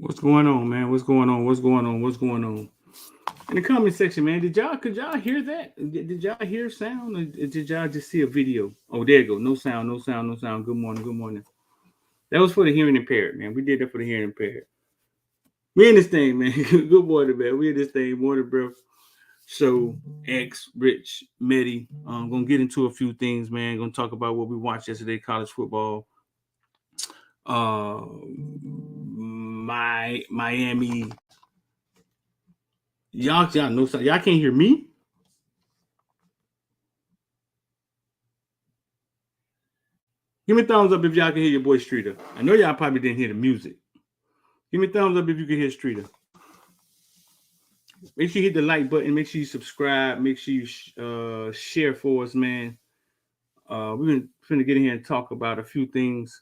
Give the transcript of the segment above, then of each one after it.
What's going on, man? What's going on? What's going on? What's going on? In the comment section, man. Could y'all hear that? Did y'all hear sound? Or did y'all just see a video? Oh, there you go. No sound, no sound, no sound. Good morning, good morning. That was for the hearing impaired, man. We did that for the hearing impaired. We in this thing, man. Good morning, man. We in this thing. Morning, bro. So, X, Rich, Medi. Gonna get into a few things, man. Gonna talk about what we watched yesterday, college football. My Miami. Y'all know something. Y'all can't hear me. Give me a thumbs up if y'all can hear your boy Streeter. I know y'all probably didn't hear the music. Give me a thumbs up if you can hear Streeter. Make sure you hit the like button. Make sure you subscribe. Make sure you share for us, man. We're gonna get in here and talk about a few things.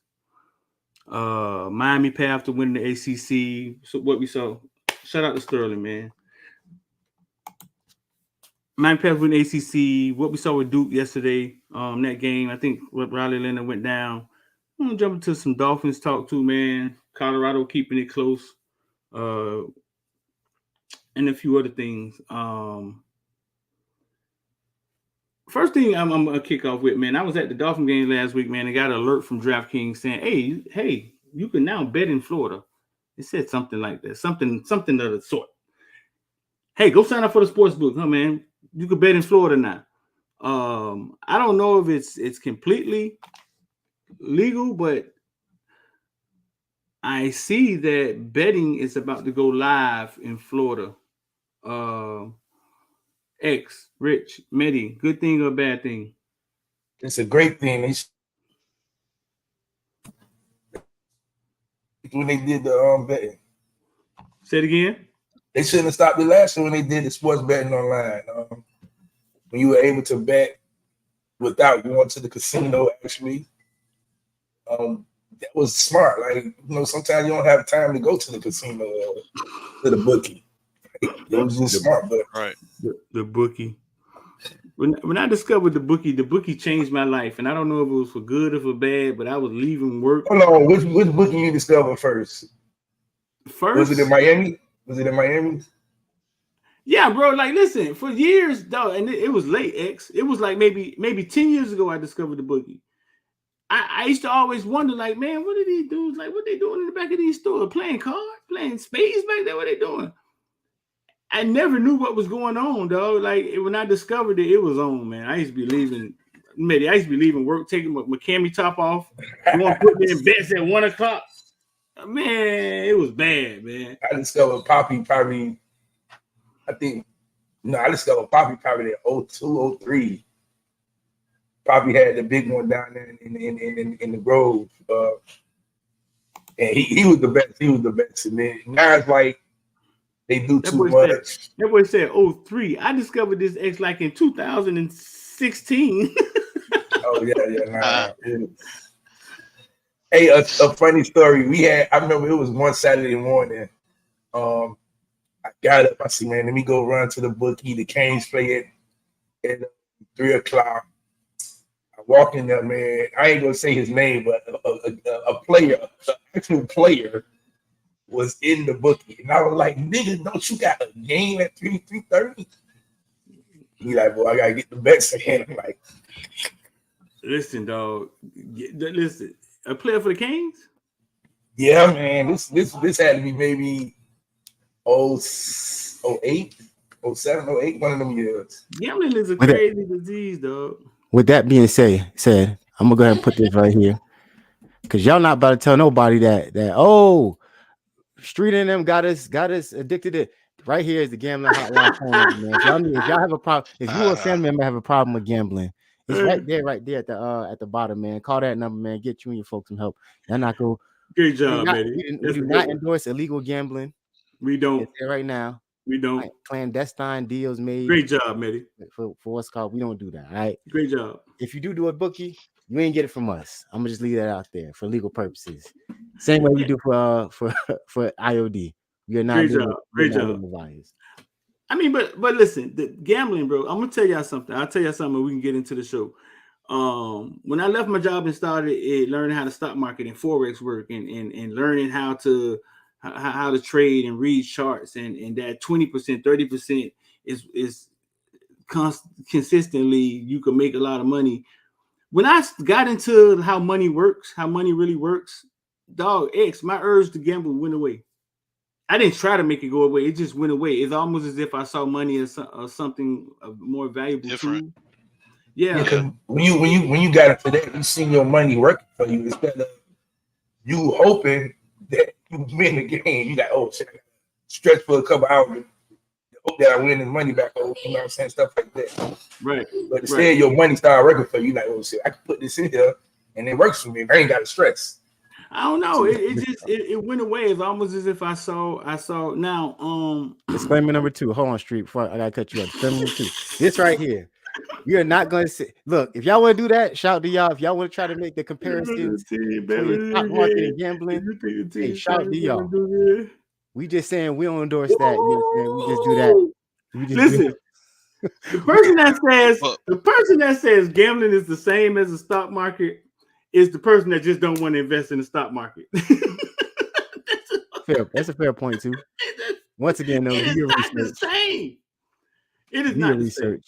Miami path to winning the ACC. So what we saw. Shout out to Sterling, man. Miami path to win the ACC. What we saw with Duke yesterday. That game. I think Riley Leonard went down. I'm gonna jump into some Dolphins talk too, man. Colorado keeping it close. And a few other things. First thing I'm gonna kick off with, man. I was at the Dolphin game last week, man. I got an alert from DraftKings saying, "Hey, you can now bet in Florida." It said something like that, something of the sort. Hey, go sign up for the sports book, huh, man? You can bet in Florida now. I don't know if it's completely legal, but I see that betting is about to go live in Florida. X, Rich, Medi, good thing or bad thing? It's a great thing. When they did the betting. Say it again. They shouldn't have stopped it last year when they did the sports betting online. When you were able to bet without going to the casino, actually. That was smart. Like, sometimes you don't have time to go to the casino or to the bookie. It was just smart, but right. The bookie. When I discovered the bookie changed my life, and I don't know if it was for good or for bad, but I was leaving work. Hold on, which bookie you discovered first? Was it in Miami? Yeah, bro. Like, listen, for years, dog, and it was late, X. It was like maybe 10 years ago I discovered the bookie. I used to always wonder, like, man, what are these dudes like? What they doing in the back of these stores? Playing cards, playing spades back there? What they doing? I never knew what was going on, dog. Like, when I discovered it, it was on, man. I used to be leaving work, taking my cami top off, going put me in beds at 1:00. Man, it was bad, man. I discovered Poppy probably. I discovered Poppy probably in 02, 03. Poppy had the big one down there in the Grove, and he was the best. He was the best, and then now it's like they do too much. That boy said 03. I discovered this X like in 2016. Oh yeah. Hey, a funny story. I remember it was one Saturday morning. I got up. I said, man, let me go run to the bookie. The Canes play at 3:00. I walk in there, man. I ain't gonna say his name, but a player, an actual player, was in the bookie, and I was like, "Nigga, don't you got a game at 3:30?" He like, "Boy, I gotta get the bets in." I'm like, "Listen, dog. Listen, a player for the Canes." Yeah, man. This had to be maybe 08, 07, 08, one of them years. Gambling is a crazy disease, dog. With that being said, I'm gonna go ahead and put this right here, because y'all not about to tell nobody that Street and them got us addicted to. Right here is the gambling hotline phone number, man. If y'all have a problem, if you or a family member have a problem with gambling, it's right there at the bottom, man. Call that number, man. Get you and your folks some help. Y'all not go. Great job, man. We do not endorse illegal gambling. We don't. It's there right now. We don't. Clandestine deals made. Great job, Medi. For what's called, we don't do that. All right. Great job. If you do a bookie, you ain't get it from us. I'm gonna just leave that out there for legal purposes. Same way we do for IOD. You're not. Great job. I mean, but listen, the gambling, bro. I'm gonna tell y'all something. I'll tell y'all something. We can get into the show. When I left my job and started learning how to stock market and forex work and learning how to how to trade and read charts, and that 20%, 30% is consistently you can make a lot of money. When I got into how money works, how money really works, dog, my urge to gamble went away. I didn't try to make it go away. It just went away. It's almost as if I saw money as something a more valuable Different. tool. Yeah. Because when you got into that, you seen your money working for you instead of you hoping that you win the game. You like, oh shit, I gotta stretch for a couple hours, hope that I win the money back. You know what I'm saying? Stuff like that. Right. But instead, your money started working for you. Like, oh shit, I can put this in here and it works for me. I ain't got to stress. I don't know. It went away. It's almost as if I saw now. Disclaimer number 2. Hold on, Street. Before I gotta cut you off. Disclaimer number 2. This right here. You're not going to say, look, if y'all want to do that, shout to y'all. If y'all want to try to make the comparisons between the stock market and gambling, hey, shout to y'all. We just saying we don't endorse that. You know what I'm saying? We just do that. We just listen. The person that says gambling is the same as the stock market is the person that just don't want to invest in the stock market. That's a fair point too. Once again, though, it is not the same. It is not the same.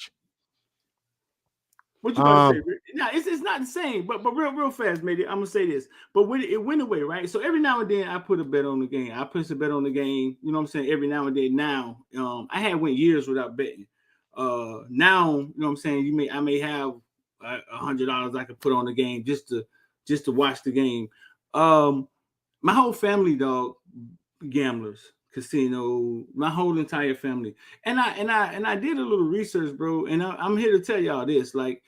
What you gonna say? No, it's not the same. But real fast, maybe I'm gonna say this. But when it went away, right? So every now and then I put a bet on the game. I put a bet on the game. You know what I'm saying? Every now and then. Now, I had went years without betting. Now, you know what I'm saying? I may have $100 I could put on the game just to watch the game. My whole family, dog, gamblers, casino, my whole entire family. And I did a little research, bro. And I'm here to tell y'all this, like,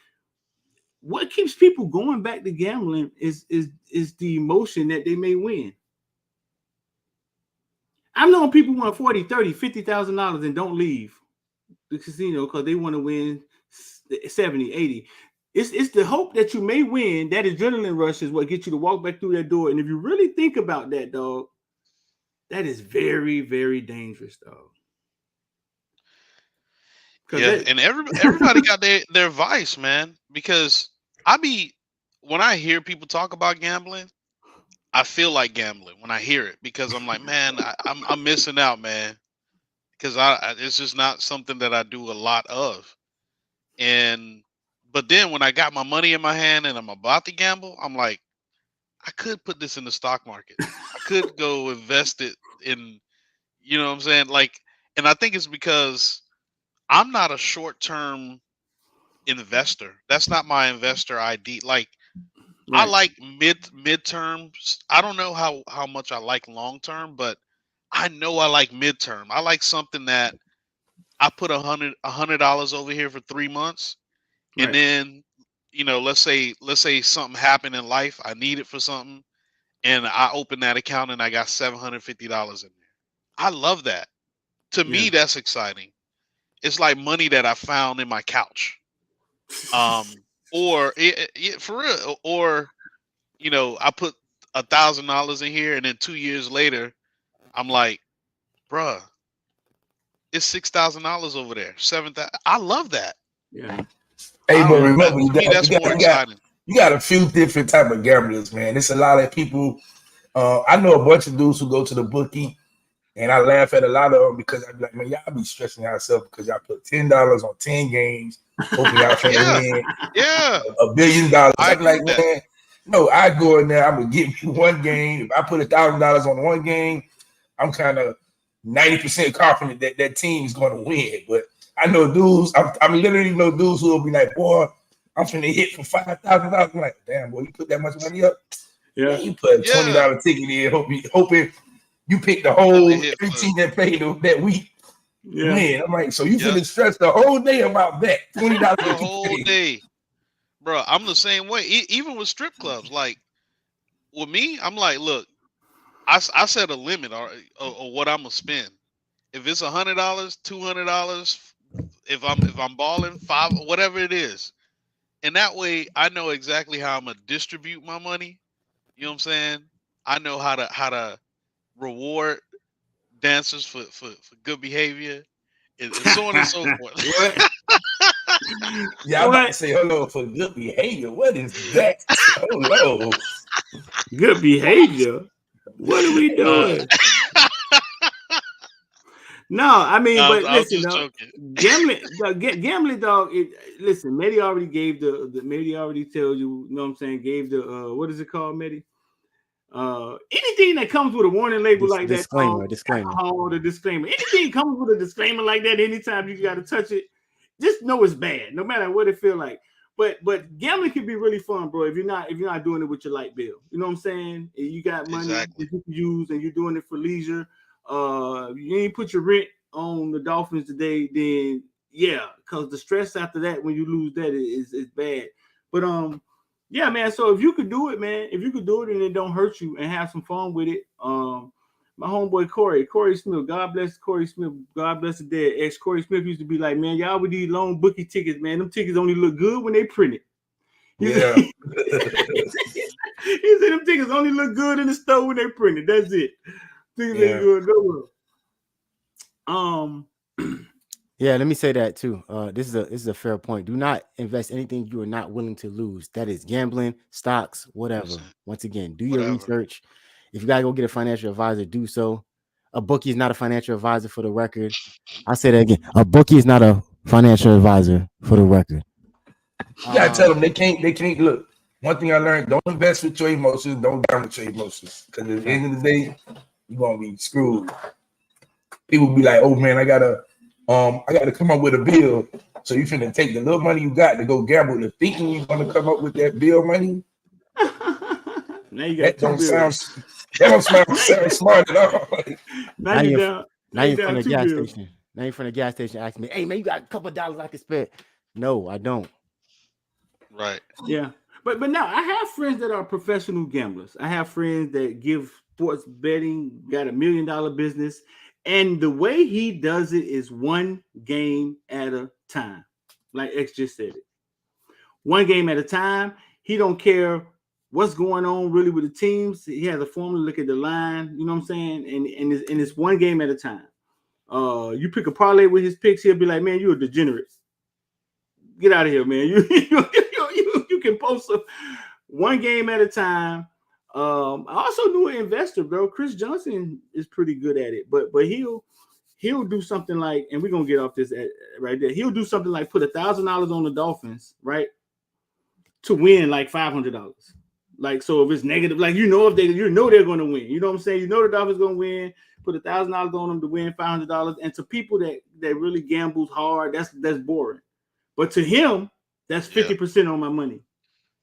what keeps people going back to gambling is the emotion that they may win. I've known people won $40,000, $30,000, $50,000 and don't leave the casino because they want to win 70, 80. It's the hope that you may win. That adrenaline rush is what gets you to walk back through that door. And if you really think about that, dog, that is very, very dangerous, dog. Yeah, and everybody got their vice, man. Because when I hear people talk about gambling, I feel like gambling when I hear it because I'm like, man, I'm missing out, man. Because it's just not something that I do a lot of. But then when I got my money in my hand and I'm about to gamble, I'm like, I could put this in the stock market. I could go invest it in, you know what I'm saying? Like, and I think it's because I'm not a short-term investor. That's not my investor ID. Like, right. I like midterms. I don't know how much I like long-term, but I know I like midterm. I like something that I put $100 over here for 3 months, right. And then, let's say something happened in life. I need it for something, and I open that account and I got $750 in there. I love that. To me, that's exciting. It's like money that I found in my couch, or for real, or I put $1,000 in here, and then 2 years later, I'm like, bruh, it's $6,000 over there. 7,000. I love that. Yeah. Hey, but remember, you got a few different type of gamblers, man. It's a lot of people. I know a bunch of dudes who go to the bookie, and I laugh at a lot of them because I be like, man, y'all be stressing yourself because y'all put $10 on 10 games, hoping y'all can win $1 billion. I'm like, man, no, I go in there, I'm gonna get me one game. If I put $1,000 on one game, I'm kind of 90% confident that team is going to win. But I know dudes, I'm literally know dudes who will be like, boy, I'm finna hit for $5,000. I'm like, damn, boy, you put that much money up? Yeah, you put a $20 ticket in, hoping you pick the whole every team that played that week. Yeah, man, I'm like, so you finna stress the whole day about that $20 the whole day, bro. I'm the same way. Even with strip clubs, like with me, I'm like, look, I set a limit or what I'm gonna spend. If it's $100, $200, if I'm balling $5, whatever it is, and that way I know exactly how I'm gonna distribute my money. You know what I'm saying? I know how to reward dancers for good behavior and so on and so forth. Yeah, I'm about to say hello for good behavior. What is that? Hello. Good behavior. What are we doing? No, I mean, I was, but I was listen, just dog, joking. gambling, dog. Listen, Medi already gave the Medi already tells you. You know what I'm saying? Gave the what is it called, Medi? Anything that comes with a warning label like that, dog, Disclaimer. alcohol, the disclaimer. Anything comes with a disclaimer like that, anytime you got to touch it, just know it's bad, no matter what it feel like. But gambling can be really fun, bro. If you're not doing it with your light bill, you know what I'm saying? If you got money that Exactly. you can use and you're doing it for leisure. You ain't put your rent on the Dolphins today, then yeah, because the stress after that when you lose that is bad. But yeah, man. So if you could do it, man, if you could do it and it don't hurt you and have some fun with it, my homeboy Corey Smith, God bless Corey Smith, God bless the dead. Ex Corey Smith used to be like, man, y'all with these long bookie tickets, man. Them tickets only look good when they print it. Yeah. He said them tickets only look good in the store when they print it. That's it. Tickets ain't good nowhere. Yeah, let me say that too. This is a fair point. Do not invest anything you are not willing to lose. That is gambling, stocks, whatever. 100%. Once again, do your Whatever. research. If you gotta go get a financial advisor, do so. A bookie is not a financial advisor, for the record. I say that again. A bookie is not a financial advisor, for the record. You gotta tell them they can't look. One thing I learned: don't invest with your emotions. Don't gamble with your emotions. Because at the end of the day, you're gonna be screwed. People be like, "Oh man, I gotta come up with a bill." So you finna take the little money you got to go gamble, and thinking you're gonna come up with that bill money. Now you got That don't bills. sound smart at all. Now you down. Now you're from the two gas bills. station. Now you're from the gas station asking me, "Hey man, you got a couple of dollars I can spend?" No, I don't. Right. Yeah. But now I have friends that are professional gamblers. I have friends that give sports betting, got $1 million business. And the way he does it is one game at a time. Like X just said it. One game at a time. He don't care what's going on really with the teams. He has a formula, look at the line, you know what I'm saying? And it's one game at a time. You pick a parlay with his picks, he'll be like, man, you're a degenerate. Get out of here, man. You can post one game at a time. I also knew an investor, bro. Chris Johnson is pretty good at it, but he'll do something like, and we're gonna get off this right there. He'll do something like put $1,000 on the Dolphins, right, to win like $500. Like, so if it's negative, like if they're gonna win. You know what I'm saying? You know the Dolphins gonna win. Put $1,000 on them to win $500. And to people that really gambles hard, that's boring. But to him, that's 50% on my money.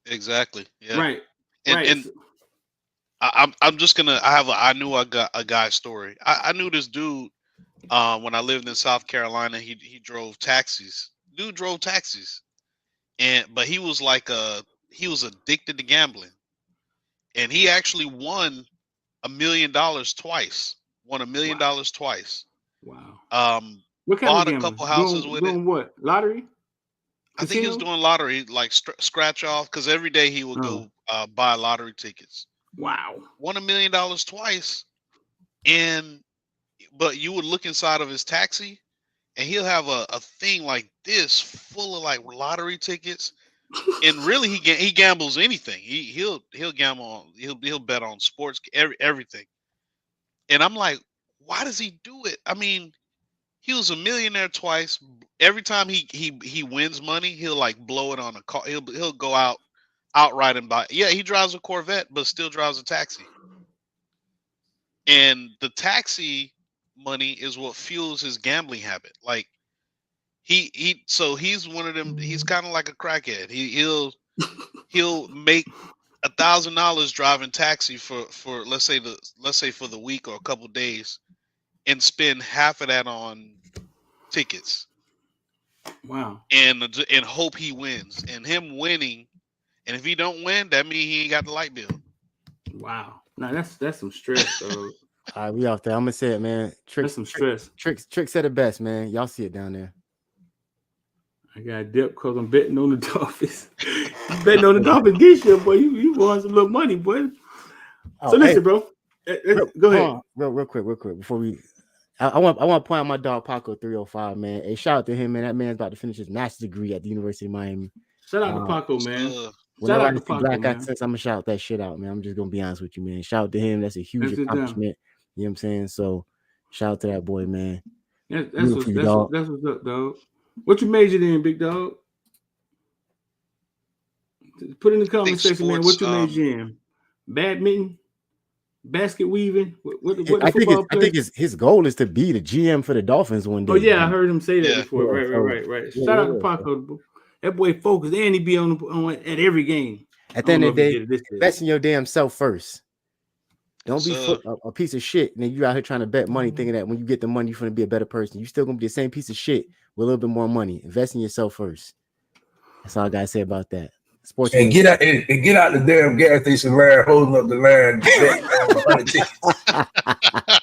Exactly. Yeah. Right. And I'm just gonna. I knew I got a guy's story. I knew this dude. When I lived in South Carolina, he drove taxis. Dude drove taxis, but he was he was addicted to gambling, and he actually won $1 million twice. Won $1 million twice. Wow. What kind bought of gambling? A couple houses with doing it. What? Lottery? I think he was doing lottery, like scratch off, because every day he would go buy lottery tickets. Wow. Won $1 million twice, but you would look inside of his taxi, and he'll have a thing like this full of like lottery tickets. And really, he gambles anything. He'll gamble on he'll bet on sports, everything. And I'm like, why does he do it? I mean, he was a millionaire twice. Every time he wins money, he'll like blow it on a car. He'll go outright and buy. Yeah, he drives a Corvette, but still drives a taxi. And the taxi money is what fuels his gambling habit. Like so he's one of them. He's kind of like a crackhead. He'll make $1,000 driving taxi for let's say for the week or a couple days, and spend half of that on tickets. Wow. And hope he wins. And him winning, and if he don't win, that means he ain't got the light bill. Wow. Now that's some stress, though. All right, we out there. I'm gonna say it, man. That's some stress. Trick said it best, man. Y'all see it down there. I got dip because I'm betting on the Dolphins. Betting on the Dolphins this year, boy. You won some little money, boy. So listen, bro. Go ahead. Real quick. Before we, I want to point out my dog Paco 305, man. Hey, shout out to him, man. That man's about to finish his master's degree at the University of Miami. Shout out to Paco, man. Whenever I see Black Accents, I'm gonna shout that shit out, man. I'm just gonna be honest with you, man. Shout out to him. That's a huge accomplishment. You know what I'm saying? So shout out to that boy, man. That's Beautiful, dog. that's what's up, dog. What you majored in, big dog? Put in the I comment think section, man. sports. What you majored in? Badminton, basket weaving. What the I think football player? his goal is to be the GM for the Dolphins one day. Oh yeah, I heard him say that Yeah. before. Yeah, so, Right. yeah, Shout out to yeah. Paco. That boy focused, and he be on at every game. At the end of the day, did it this year. invest in your damn self first. Don't be So, a piece of shit. And then you out here trying to bet money, thinking that when you get the money, you're going to be a better person. You still going to be the same piece of shit with a little bit more money. Invest in yourself first. That's all I gotta say about that. Sports and get out the damn gas station line, holding up the line, betting on 100 tickets.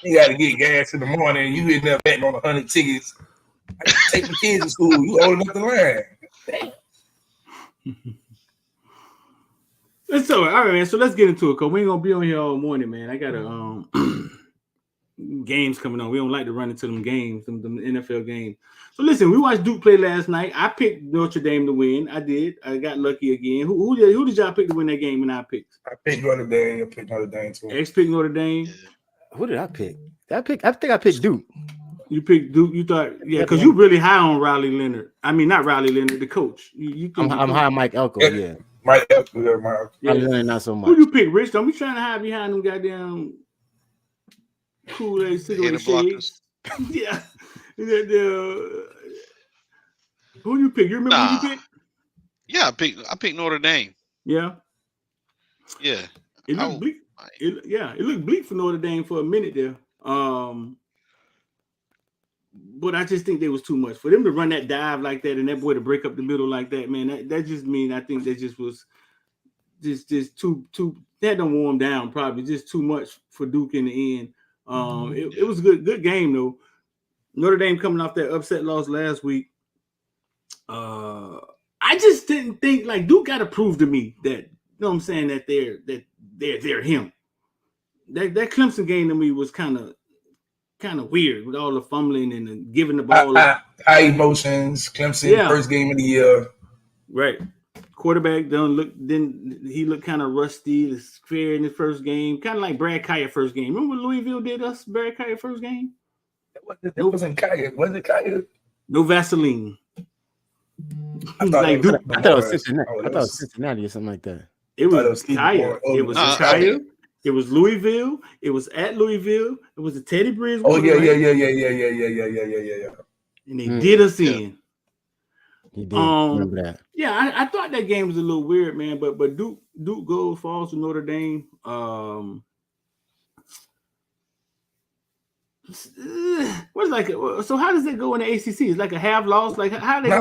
You got to get gas in the morning. You end up betting on 100 tickets. I take the kids to school. You holding up the line. So all right, man. So let's get into it, cause we ain't gonna be on here all morning, man. I got games coming on. We don't like to run into them games, them NFL games. So listen, we watched Duke play last night. I picked Notre Dame to win. I did. I got lucky again. Who did y'all pick to win that game? When I picked, I picked Notre Dame. I picked Notre Dame too. X picked Notre Dame. Who did I pick? I think I picked Duke. You picked Duke. You thought, yeah, because you really high on Riley Leonard. I mean, not Riley Leonard, the coach. I'm high on Mike Elko. Yeah. Mike Elko. Yeah. Leonard, not so much. Who you pick, Rich? Don't be trying to hide behind them goddamn Kool-Aid cigarette shades. Yeah. Who you pick? You remember who you picked? Yeah, I picked Notre Dame. Yeah. Yeah. It looked bleak. It looked bleak for Notre Dame for a minute there. But I just think there was too much for them to run that dive like that and that boy to break up the middle like that, man. That just mean I think that just was just too that don't warm down probably just too much for Duke in the end. It was a good game though. Notre Dame coming off that upset loss last week. I just didn't think like Duke got to prove to me that, you know what I'm saying, that they're him. That Clemson game to me was kind of weird with all the fumbling and giving the ball high emotions. Clemson first game of the year. Right. Quarterback he looked kind of rusty, scared in his first game, kind of like Brad Kaya first game. Remember what Louisville did us Brad Kaya first game? It wasn't Kaya. Was it Kaya? No Vaseline. I thought it was Cincinnati. I thought it was Cincinnati or something like that. It was Kaya. It was Kaya. It was Louisville. It was at Louisville. It was the Teddy Bridgewater. Oh yeah. And they did us in. He did. Remember that? Yeah, I thought that game was a little weird, man. But Duke falls to Notre Dame. What's like? So how does it go in the ACC? It's like a half loss. Like how they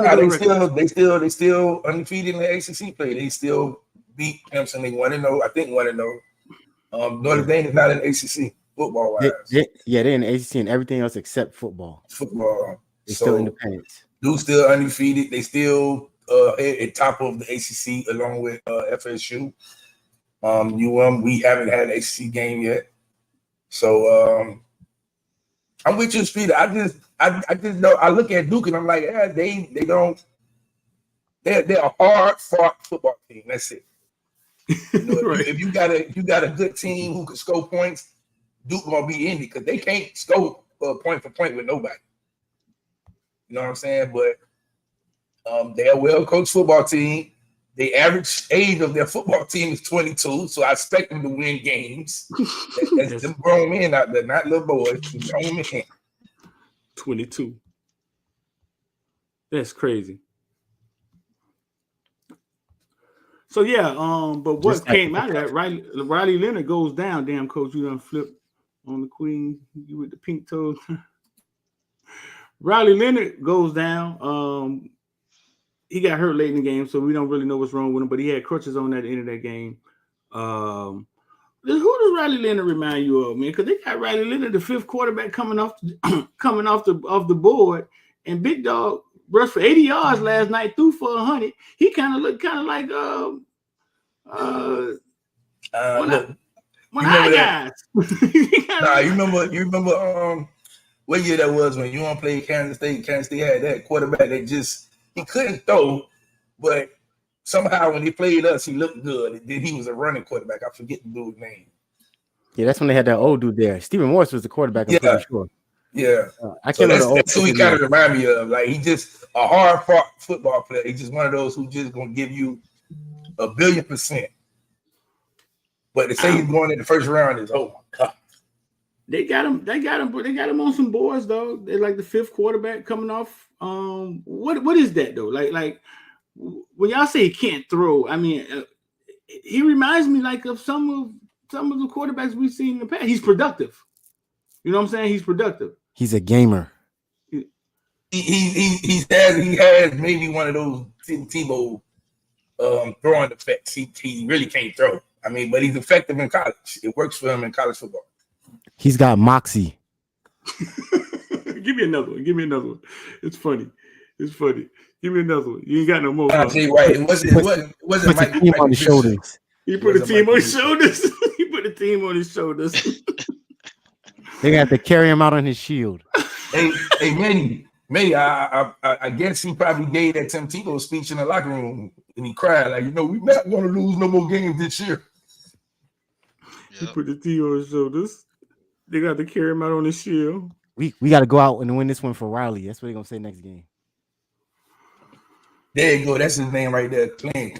still undefeated in the ACC play. They still beat Clemson. They 1-0. I think 1-0. Notre Dame is not in ACC football wise. They're in the ACC and everything else except football. They're still independent. Duke's still undefeated. They still at top of the ACC along with FSU. We haven't had an ACC game yet, so I'm with you, Street. I just know. I look at Duke and I'm like, yeah, they don't. They're a hard fought football team. That's it. You know, right. if you got a good team who can score points, Duke gonna be in it because they can't score point for point with nobody. You know what I'm saying? But they're a well-coached football team. The average age of their football team is 22, so I expect them to win games. That's them grown men out there, not little boys. Grown men. 22. That's crazy. So yeah, but what came out of that? Riley Leonard goes down. Damn, coach, you done flipped on the queen. You with the pink toes. Riley Leonard goes down. He got hurt late in the game, so we don't really know what's wrong with him. But he had crutches on at the end of that game. Who does Riley Leonard remind you of, man? Because they got Riley Leonard, the fifth quarterback, coming off the board, and Big Dog rushed for 80 yards last night, threw for 100. He kind of looked like one of guys. You remember what year that was when you want to play Kansas State? Kansas State had that quarterback that he couldn't throw, but somehow when he played us, he looked good. And then he was a running quarterback. I forget the dude's name. Yeah, that's when they had that old dude there. Stephen Morris was the quarterback, I'm pretty sure. Yeah. I So can't remember the old that's who he person kind of name. remind me of. Like, he just a hard fought football player. He's just one of those who just gonna give you 1,000,000,000%. But to say he's going in the first round is, oh my god. They got him. They got him on some boards though. They're like the 5th quarterback coming off. What is that though? Like when y'all say he can't throw, I mean, he reminds me like of some of the quarterbacks we've seen in the past. He's productive. You know what I'm saying? He's productive. He's a gamer. He has maybe one of those Tebow throwing effects. He really can't throw. I mean, but he's effective in college. It works for him in college football. He's got moxie. Give me another one. It's funny. Give me another one. You ain't got no more. I'll tell you right. It wasn't Mike team on his shoulders. He put a team on his shoulders. He put a team on his shoulders. They have to carry him out on his shield. Hey, Manny, I guess he probably gave that Tim Tebow speech in the locker room and he cried like, we're not going to lose no more games this year. He put the team on his shoulders. They got to carry him out on his shield. We got to go out and win this one for Riley. That's what they're gonna say next game. There you go. That's his name right there. Klein.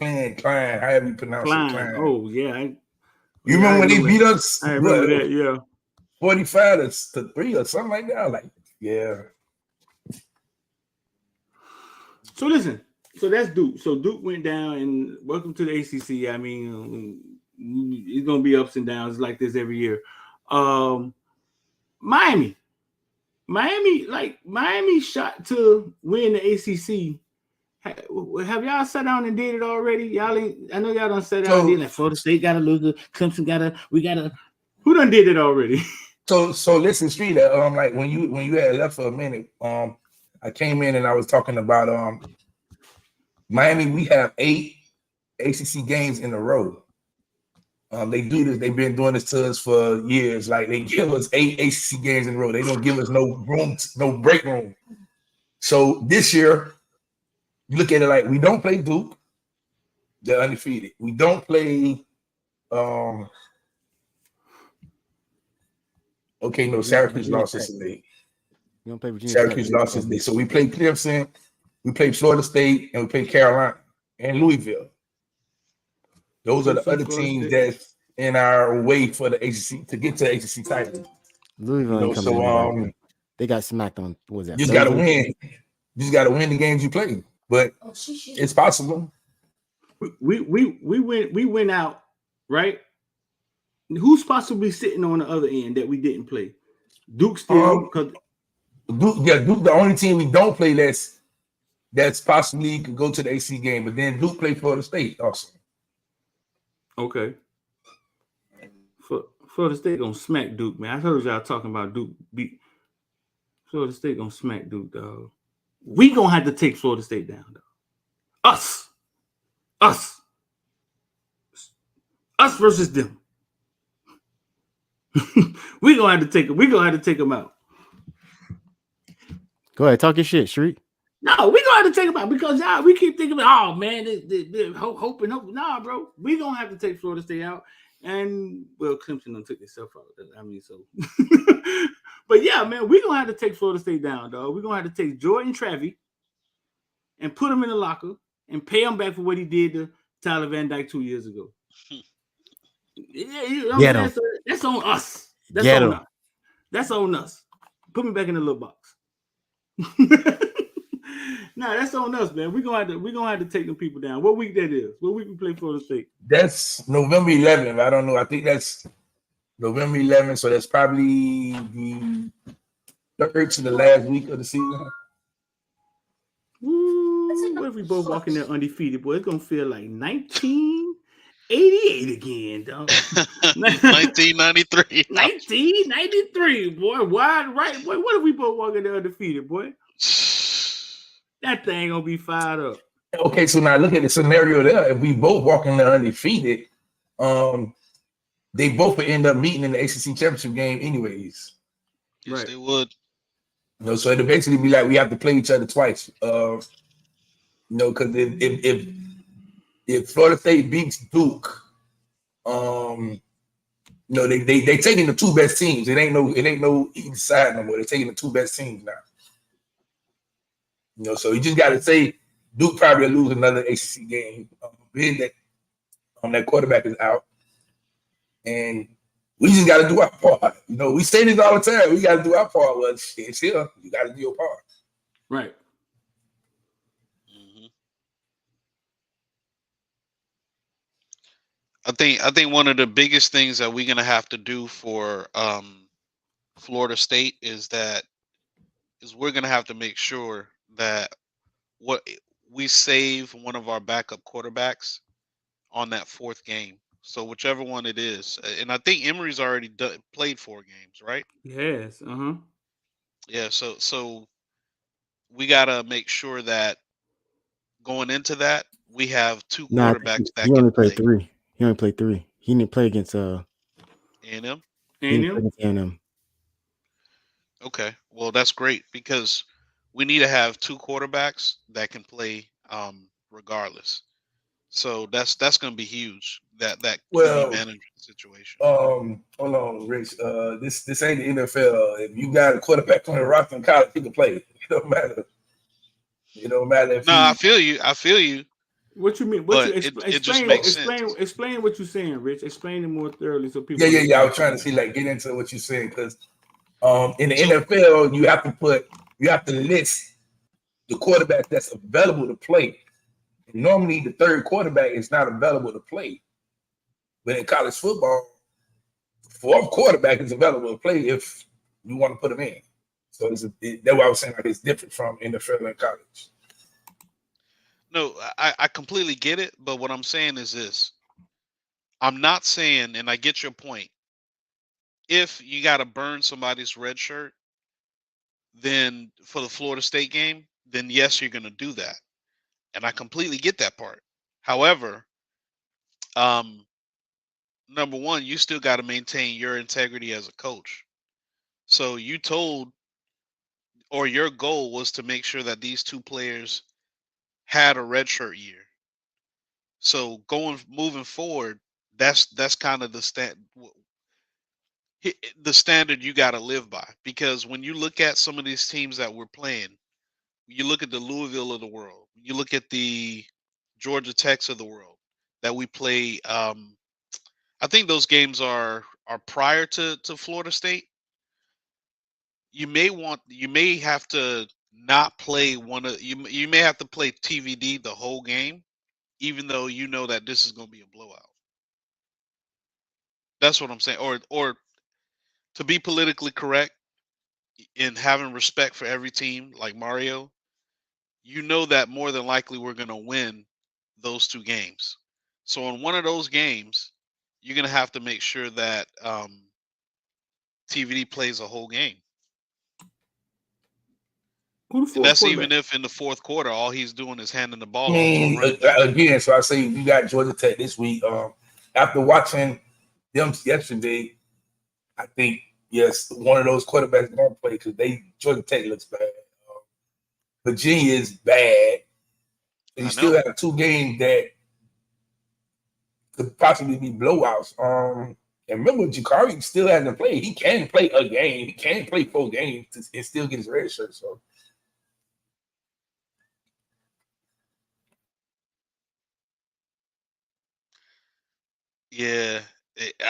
However you pronounce it. Klein. Oh yeah. You remember when they beat us? I remember that. Yeah. 45-3 or something like that. Like, yeah. So listen. So that's Duke. So Duke went down, and welcome to the ACC. I mean, it's gonna be ups and downs like this every year. Miami shot to win the ACC. Have y'all sat down and did it already? I know y'all done sat down and did it. Like Florida State gotta lose, the Clemson who done did it already? So listen, Street. Like when you had left for a minute, I came in and I was talking about Miami. We have 8 ACC games in a row. They do this. They've been doing this to us for years. Like they give us 8 ACC games in a row. They don't give us no room, no break room. So this year, you look at it like we don't play Duke. They're undefeated. We don't play. Syracuse lost yesterday. You don't play Virginia. Syracuse lost yesterday. So we play Clemson, we play Florida State, and we play Carolina and Louisville. Those are the other teams that's in our way for the ACC to get to the ACC title. Louisville, they got smacked on. What was that? You just got to win. You just got to win the games you play. But it's possible. We went out, right? Who's possibly sitting on the other end that we didn't play? Duke still, because Duke, the only team we don't play that's possibly could go to the ACC game. But then Duke played Florida State also. Okay. Florida State gonna smack Duke, man. I heard y'all talking about Duke beat Florida State gonna smack Duke, dog. We gonna have to take Florida State down, dog. Us versus them. we gonna have to take them. We gonna have to take them out. Go ahead, talk your shit, Street. No, we gonna have to take them out because y'all we keep thinking, oh man, they're hoping. Nah, bro, we gonna have to take Florida State out. And well, Clemson done took itself out. I mean, so but yeah, man, we're gonna have to take Florida State down, dog. We're gonna have to take Jordan Travis and put him in the locker and pay him back for what he did to Tyler Van Dyke 2 years ago. Yeah, that's on us. That's on us. Put me back in the little box. Nah, that's on us, man. We're gonna have to take them people down. What week that is? What week we play Florida State? That's November 11th. I don't know. I think that's November 11th. So that's probably the third to the last week of the season. Ooh, what if we both walk in there undefeated, boy? It's gonna feel like 1988 again, dog. 1993. 1993, boy. Wide right, boy. What if we both walk in there undefeated, boy? That thing gonna be fired up. Okay, so now look at the scenario there. If we both walk in there undefeated, they both would end up meeting in the ACC championship game, anyways. Yes, right. They would. So it'd basically be like we have to play each other twice. Because if Florida State beats Duke, They taking the two best teams. It ain't no each side no more. They're taking the two best teams now. So you just got to say Duke probably will lose another ACC game. Being that that quarterback is out, and we just got to do our part. We say this all the time. We got to do our part. Well, shit, still, you got to do your part. Right. I think one of the biggest things that we're gonna have to do for Florida State is we're gonna have to make sure that we save one of our backup quarterbacks on that fourth game. So whichever one it is, and I think Emory's already played 4 games, right? Yes. Yeah. So we gotta make sure that going into that we have 2 Nah, quarterbacks he that can only played play. 3. He only played 3. He didn't play against A&M. he didn't play against A&M. Okay, well that's great because we need to have 2 quarterbacks that can play regardless. So that's going to be huge. That QB Well, management situation. hold on, Rich. This ain't the NFL. If you got a quarterback on the roster in college, he can play. It don't matter. It don't matter if No, I he. feel you. I feel you. What you mean? What you But it just makes sense. explain what you're saying, Rich. Explain it more thoroughly so people. Yeah. I was trying to see get into what you're saying because in the So NFL you have to list the quarterback that's available to play. And normally the third quarterback is not available to play, but in college football, fourth quarterback is available to play if you want to put him in. So that's why I was saying it's different from NFL and college. no, I completely get it. But what I'm saying is this: I'm not saying, and I get your point. If you got to burn somebody's red shirt, then for the Florida State game, then yes, you're going to do that, and I completely get that part. However, um, number one, you still got to maintain your integrity as a coach. So you told, or your goal was to make sure that these 2 players had a redshirt year. So moving forward, that's kind of the standard you got to live by. Because when you look at some of these teams that we're playing, you look at the Louisville of the world, you look at the Georgia Techs of the world that we play. I think those games are prior to Florida State. You may have to not play you may have to play TVD the whole game, even though you know that this is going to be a blowout. That's what I'm saying. Or to be politically correct and having respect for every team, like Mario, you know that more than likely we're going to win those 2 games. So in one of those games, you're going to have to make sure that TVD plays a whole game. Who the And fourth that's even quarterback? if in the fourth quarter all he's doing is handing the I ball off to a mean, running back. again, so I say you got Georgia Tech this week. After watching them yesterday, I think yes, one of those quarterbacks gonna play because Georgia Tech looks bad. Virginia is bad. And you still have 2 games that could possibly be blowouts. And remember, Jakari still hasn't played. He can play a game. He can play 4 games and still get his red shirt. So. Yeah,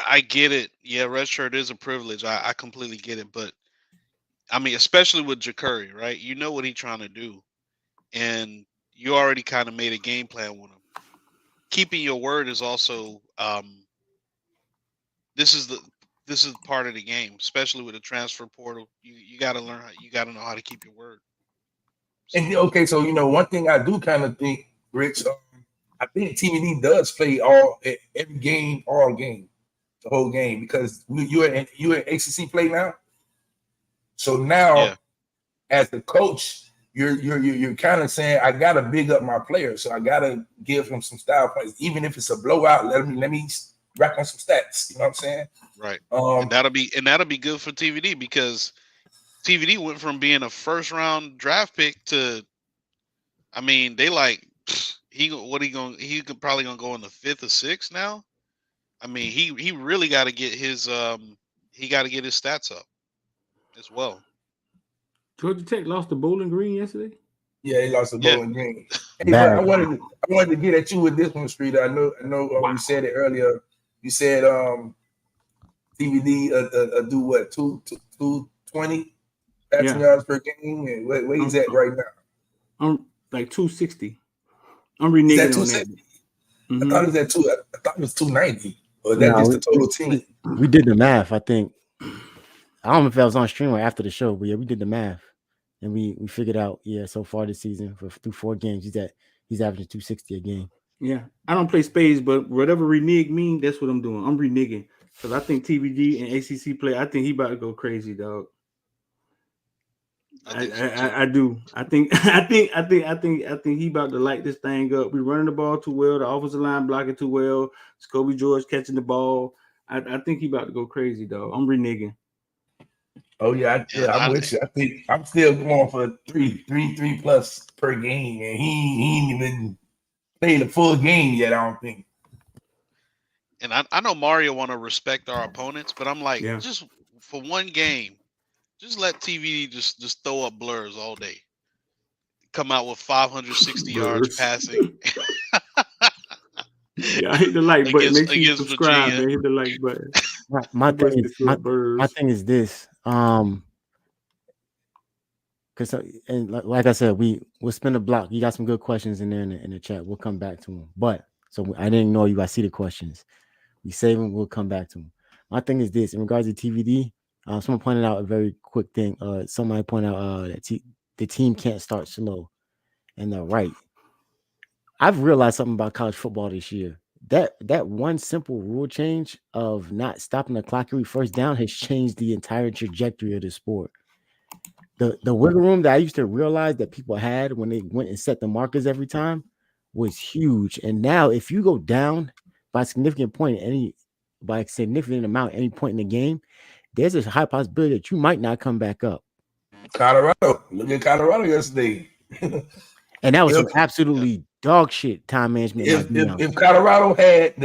I get it. Yeah, red shirt is a privilege. I completely get it. But I mean, especially with Jakuri, right? You know what he's trying to do, and you already kind of made a game plan with him. Keeping your word is also this is part of the game, especially with the transfer portal. You got to learn you got to know how to keep your word. So. And okay, so one thing I do kind of think, Rich, I think TVD does play every game, all game, the whole game because you're in ACC play now. So now, as the coach, you're kind of saying I gotta big up my players, so I gotta give him some style points, even if it's a blowout. Let me rack on some stats. You know what I'm saying? Right. And that'll be good for TVD because TVD went from being a first round draft pick to, I mean, they like he could probably gonna go in the 5th or 6th now. I mean, he really got to get his stats up as well. Georgia Tech lost to Bowling Green yesterday. Yeah, he lost to Yeah. Bowling Green. Hey, Bad. but I wanted to get at you with this one, Street. I know. You said it earlier. You said DVD do what 220 passing yards per game, and where he's at right now? I'm like 260. I'm He's reneging at on that. 260. I thought it was at I thought it was 290. Or that's No, just the total team. We did the math. I think I don't know if that was on stream or after the show, but yeah, we did the math and we figured out. Yeah, so far this season through 4 games, he's averaging 260 a game. Yeah, I don't play spades, but whatever renege mean, that's what I'm doing. I'm reneging because I think TVD and ACC play. I think he about to go crazy, dog. I do. I think he about to light this thing up. We running the ball too well. The offensive line blocking too well. Scobie George catching the ball. I think he about to go crazy, dog. I'm reneging. Oh yeah, I'm with you. I think I'm still going for three plus per game, and he ain't even played a full game yet. I don't think. And I know Mario want to respect our opponents, but I'm like, just for one game, just let TVD just throw up blurs all day. Come out with 560 yards passing. Yeah, I hit the like button. Make sure you subscribe and hit the like button. My thing is this. Because and like I said, we'll spin a block. You got some good questions in there in the chat. We'll come back to them. But so I didn't know you. I see the questions. We save them. We'll come back to them. My thing is this in regards to TVD. Someone pointed out a very quick thing. Somebody pointed out that the team can't start slow, and they're right. I've realized something about college football this year. That one simple rule change of not stopping the clock every first down has changed the entire trajectory of the sport. The wiggle room that I used to realize that people had when they went and set the markers every time was huge. And now if you go down by a significant amount any point in the game, there's a high possibility that you might not come back up. Colorado. Look at Colorado yesterday. And that was some absolutely dog shit time management. If Colorado had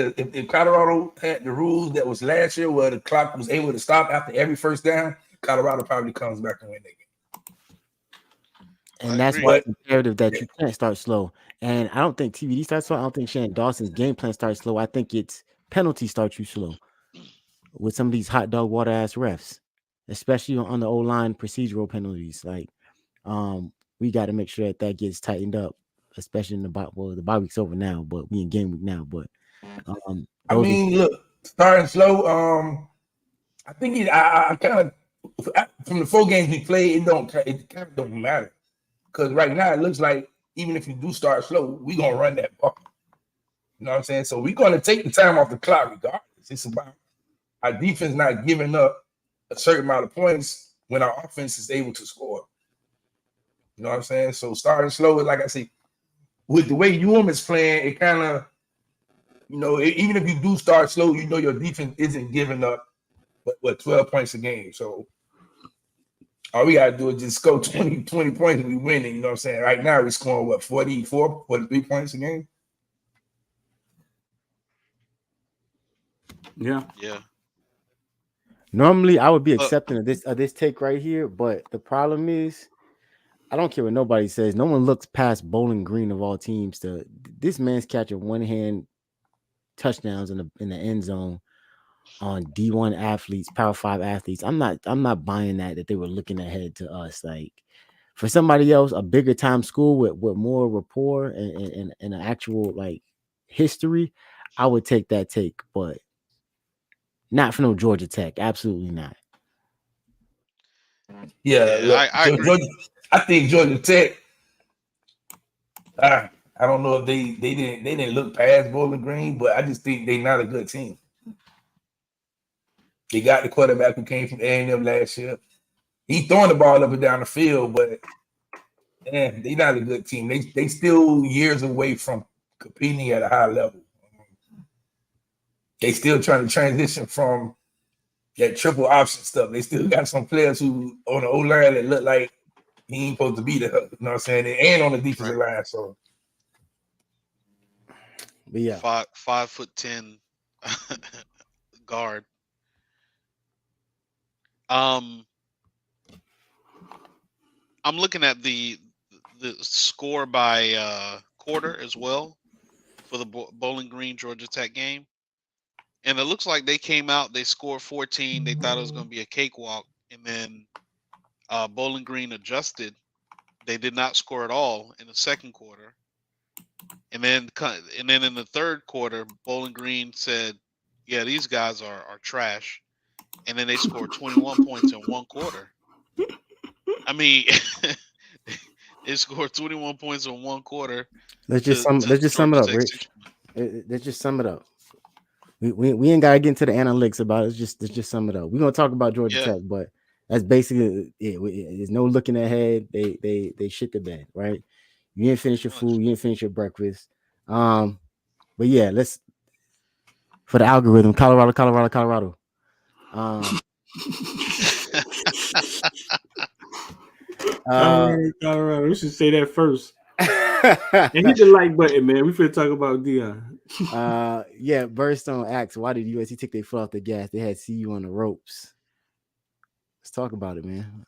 the rules that was last year where the clock was able to stop after every first down, Colorado probably comes back and win that game. And that's why it's imperative that you can't start slow. And I don't think TVD starts slow. I don't think Shannon Dawson's game plan starts slow. I think it's penalty starts you slow with some of these hot dog water ass refs, especially on the O-line procedural penalties. Like, we got to make sure that gets tightened up, especially in the bye week's over now, but we in game week now. But I mean, look, starting slow. I think I kind of from the 4 games we played, it kind of don't matter. Because right now it looks like even if you do start slow, we're gonna run that ball. You know what I'm saying? So we're gonna take the time off the clock regardless. It's about our defense not giving up a certain amount of points when our offense is able to score. You know what I'm saying? So starting slow, like I say, with the way UM is playing, it kind of, even if you do start slow, your defense isn't giving up what 12 points a game. So all we got to do is just score 20 points and we winning. You know what I'm saying? Right now, we're scoring, 43 points a game? Yeah. Normally, I would be accepting of this take right here, but the problem is, I don't care what nobody says. No one looks past Bowling Green of all teams to this man's catching one-hand touchdowns in the end zone on D1 athletes, Power 5 athletes. I'm not buying that they were looking ahead to us. Like, for somebody else, a bigger time school with more rapport and an actual like history, I would take that take, but not for no Georgia Tech. Absolutely not. Yeah, look, I agree. I think Georgia Tech. I don't know if they didn't look past Bowling Green, but I just think they're not a good team. They got the quarterback who came from A&M last year. He's throwing the ball up and down the field, but they're not a good team. They still years away from competing at a high level. They still trying to transition from that triple option stuff. They still got some players who on the O-line that look like he ain't supposed to be there. You know what I'm saying? And on the defensive line. So, but yeah, 5'10" guard. Um, I'm looking at the score by quarter as well for the Bowling Green Georgia Tech game, and it looks like they came out. They scored 14. They thought it was going to be a cakewalk, and then Bowling Green adjusted. They did not score at all in the second quarter, and then in the third quarter, Bowling Green said, "Yeah, these guys are trash," and then they scored 21 points in one quarter. I mean, they scored 21 points in one quarter. Let's just sum it up, Rich. Let's just sum it up. We ain't gotta get into the analytics about it. Let's just sum it up. We're gonna talk about Georgia Tech, but that's basically it. There's no looking ahead. They shit the bed, right? You didn't finish your food, you didn't finish your breakfast. But yeah, let's for the algorithm, Colorado. Colorado. We should say that first. And hit the like button, man. We finna talk about Dion. Yeah, Birdstone asks, why did USC take their foot off the gas? They had CU on the ropes. Let's talk about it, man.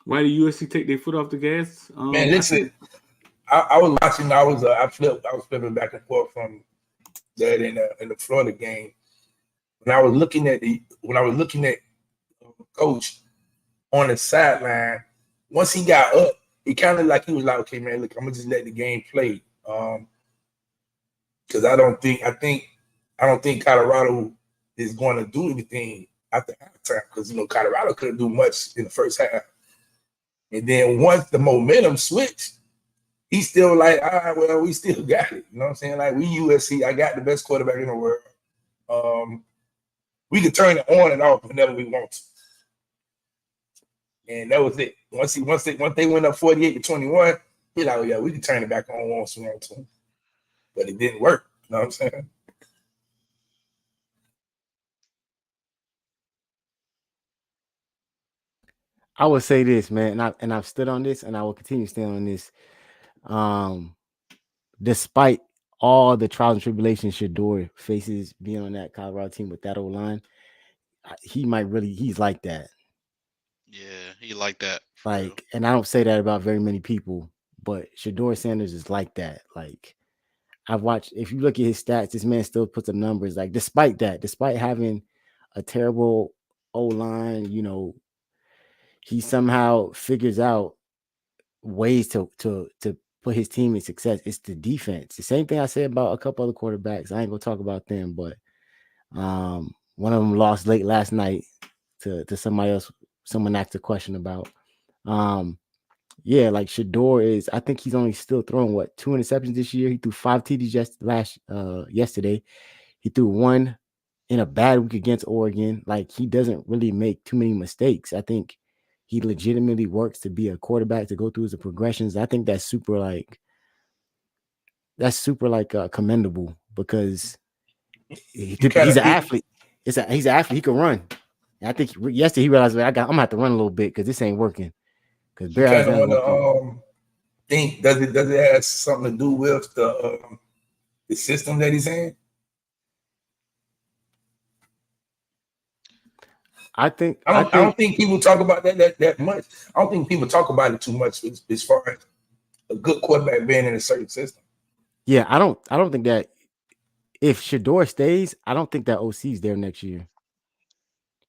Why did USC take their foot off the gas? Man, listen, I was watching. I was flipping back and forth from that in the Florida game. When I was looking at Coach on the sideline, once he got up, it kind of like he was like, okay, man, look, I'm gonna just let the game play. Because I don't think Colorado is going to do anything after halftime, because Colorado couldn't do much in the first half. And then once the momentum switched, he's still like, all right, well, we still got it. You know what I'm saying? Like, we USC, I got the best quarterback in the world. We can turn it on and off whenever we want to. And that was it. Once they went up 48-21, he's like, oh yeah, we can turn it back on once we want to. But it didn't work. You know what I'm saying? I would say this, man, and I've stood on this, and I will continue to stand on this. Despite all the trials and tribulations Shador faces being on that Colorado team with that O-line, he's like that. Yeah, he like that. Like, and I don't say that about very many people, but Shador Sanders is like that. Like, I've watched, if you look at his stats, this man still puts up numbers. Like, despite having a terrible O-line, he somehow figures out ways to put his team in success. It's the defense. The same thing I said about a couple other quarterbacks. I ain't gonna talk about them, but one of them lost late last night to somebody else. Someone asked a question about. Yeah, like Shador is. I think he's only still throwing 2 interceptions this year. He threw 5 TDs yesterday. He threw 1 in a bad week against Oregon. Like, he doesn't really make too many mistakes. I think he legitimately works to be a quarterback, to go through the progressions. I think that's super commendable, because he's an athlete. He's an athlete. He can run. And I think yesterday he realized, I'm gonna have to run a little bit because this ain't working. Because think does it have something to do with the system that he's in? I don't think people talk about that much. I don't think people talk about it too much as far as a good quarterback being in a certain system. Yeah, I don't think that if Shador stays, I don't think that OC's there next year.